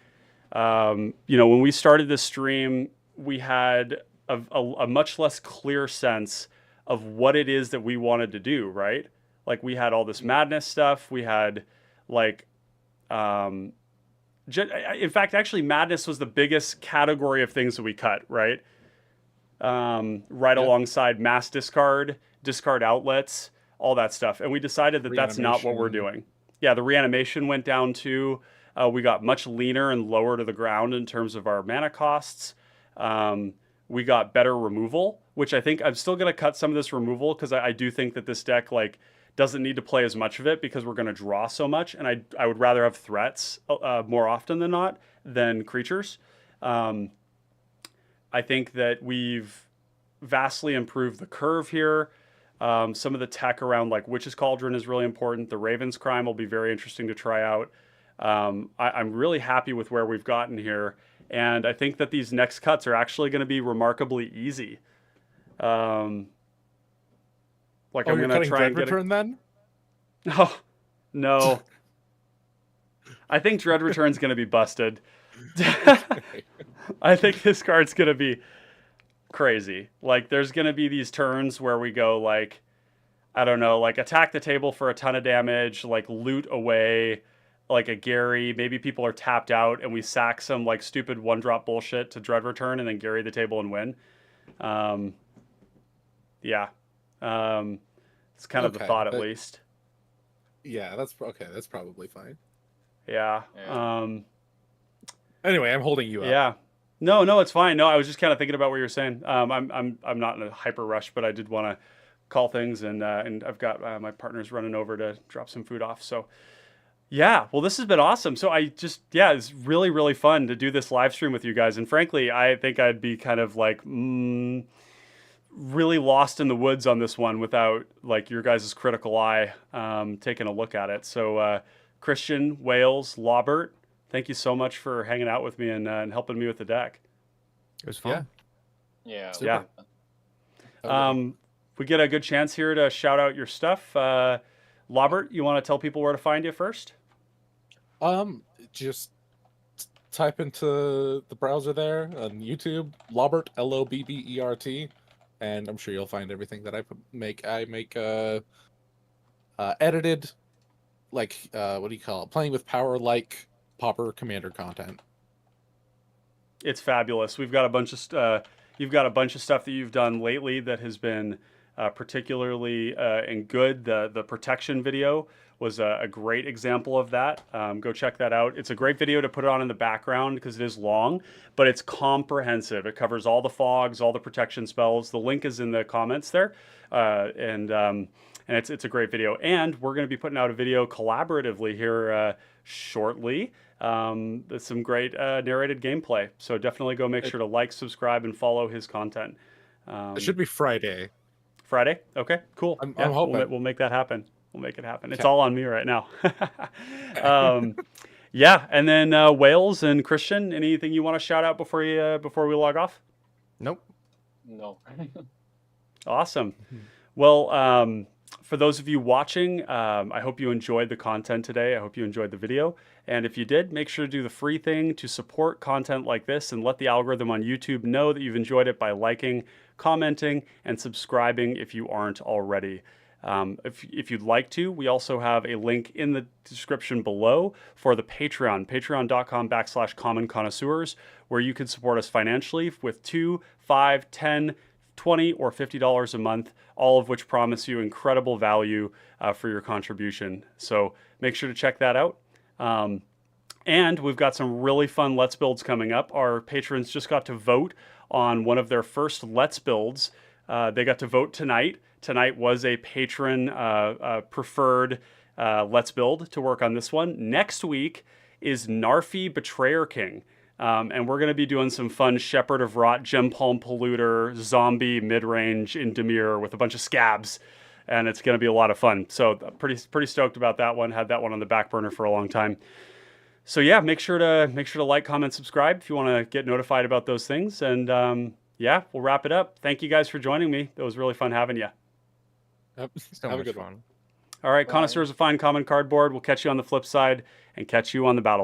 When we started this stream, we had a much less clear sense of what it is that we wanted to do, right? Like we had all this madness stuff. We had like, in fact, actually madness was the biggest category of things that we cut, right? right alongside mass discard, discard outlets, all that stuff. And we decided that that's not what we're doing. Yeah, the reanimation went down too. We got much leaner and lower to the ground in terms of our mana costs. We got better removal, which I think I'm still going to cut some of this removal because I do think that this deck like doesn't need to play as much of it because we're going to draw so much. And I would rather have threats more often than not than creatures. I think that we've vastly improved the curve here. Some of the tech around like Witch's Cauldron is really important. The Raven's Crime will be very interesting to try out. I'm really happy with where we've gotten here. And I think that these next cuts are actually going to be remarkably easy. Like I'm going to try and get Return then? Oh, no. I think Dread Return's going to be busted. I think this card's going to be crazy. Like, there's going to be these turns where we go, like, I don't know, like, attack the table for a ton of damage, like, loot away, like, a Gary. Maybe people are tapped out, and we sack some, like, stupid one-drop bullshit to Dread Return, and then Gary the table and win. Yeah. It's kind of the thought, at least. Yeah, that's okay. That's probably fine. Yeah. Anyway, I'm holding you up. Yeah. No, it's fine. No, I was just kind of thinking about what you're saying. I'm not in a hyper rush, but I did want to call things, and I've got my partners running over to drop some food off. So, yeah. Well, this has been awesome. So it's really, really fun to do this live stream with you guys. And frankly, I think I'd be kind of like really lost in the woods on this one without like your guys' critical eye taking a look at it. So, Christian, Wales, Lawbert, thank you so much for hanging out with me and helping me with the deck. It was fun. Yeah. Yeah. We get a good chance here to shout out your stuff. Lawbert, you want to tell people where to find you first? Just type into the browser there on YouTube, Lobbert, Lobbert, and I'm sure you'll find everything that I make. I make edited, like what do you call it? Playing with power like Pauper Commander content. It's fabulous. We've got a bunch of you've got a bunch of stuff that you've done lately that has been particularly and good. The protection video was a great example of that. Go check that out. It's a great video to put it on in the background because it is long, but it's comprehensive. It covers all the fogs, all the protection spells. The link is in the comments there, and it's a great video. And we're going to be putting out a video collaboratively here shortly. Some great narrated gameplay. So definitely go make sure to like, subscribe, and follow his content. It should be Friday. Friday? Okay, cool. I'm hoping. We'll make that happen. We'll make it happen. It's all on me right now. Yeah, and then Wales and Christian, anything you want to shout out before we log off? Nope. No. Awesome. Well, for those of you watching, I hope you enjoyed the content today. I hope you enjoyed the video. And if you did, make sure to do the free thing to support content like this and let the algorithm on YouTube know that you've enjoyed it by liking, commenting, and subscribing if you aren't already. If you'd like to, we also have a link in the description below for the Patreon, patreon.com/common connoisseurs, where you can support us financially with $2, $5, $10, $20, or $50 a month, all of which promise you incredible value for your contribution. So make sure to check that out. And we've got some really fun Let's Builds coming up. Our patrons just got to vote on one of their first Let's Builds. They got to vote tonight. Tonight was a patron preferred Let's Build to work on this one. Next week is Narfi Betrayer King. And we're going to be doing some fun Shepherd of Rot, Gem Palm Polluter, Zombie Midrange in Dimir with a bunch of scabs. And it's going to be a lot of fun. So pretty stoked about that one. Had that one on the back burner for a long time. So yeah, make sure to like, comment, subscribe if you want to get notified about those things. And yeah, we'll wrap it up. Thank you guys for joining me. It was really fun having you. Yep. So Have a much good fun. one. All right, connoisseurs of fine common cardboard. We'll catch you on the flip side and catch you on the battlefield.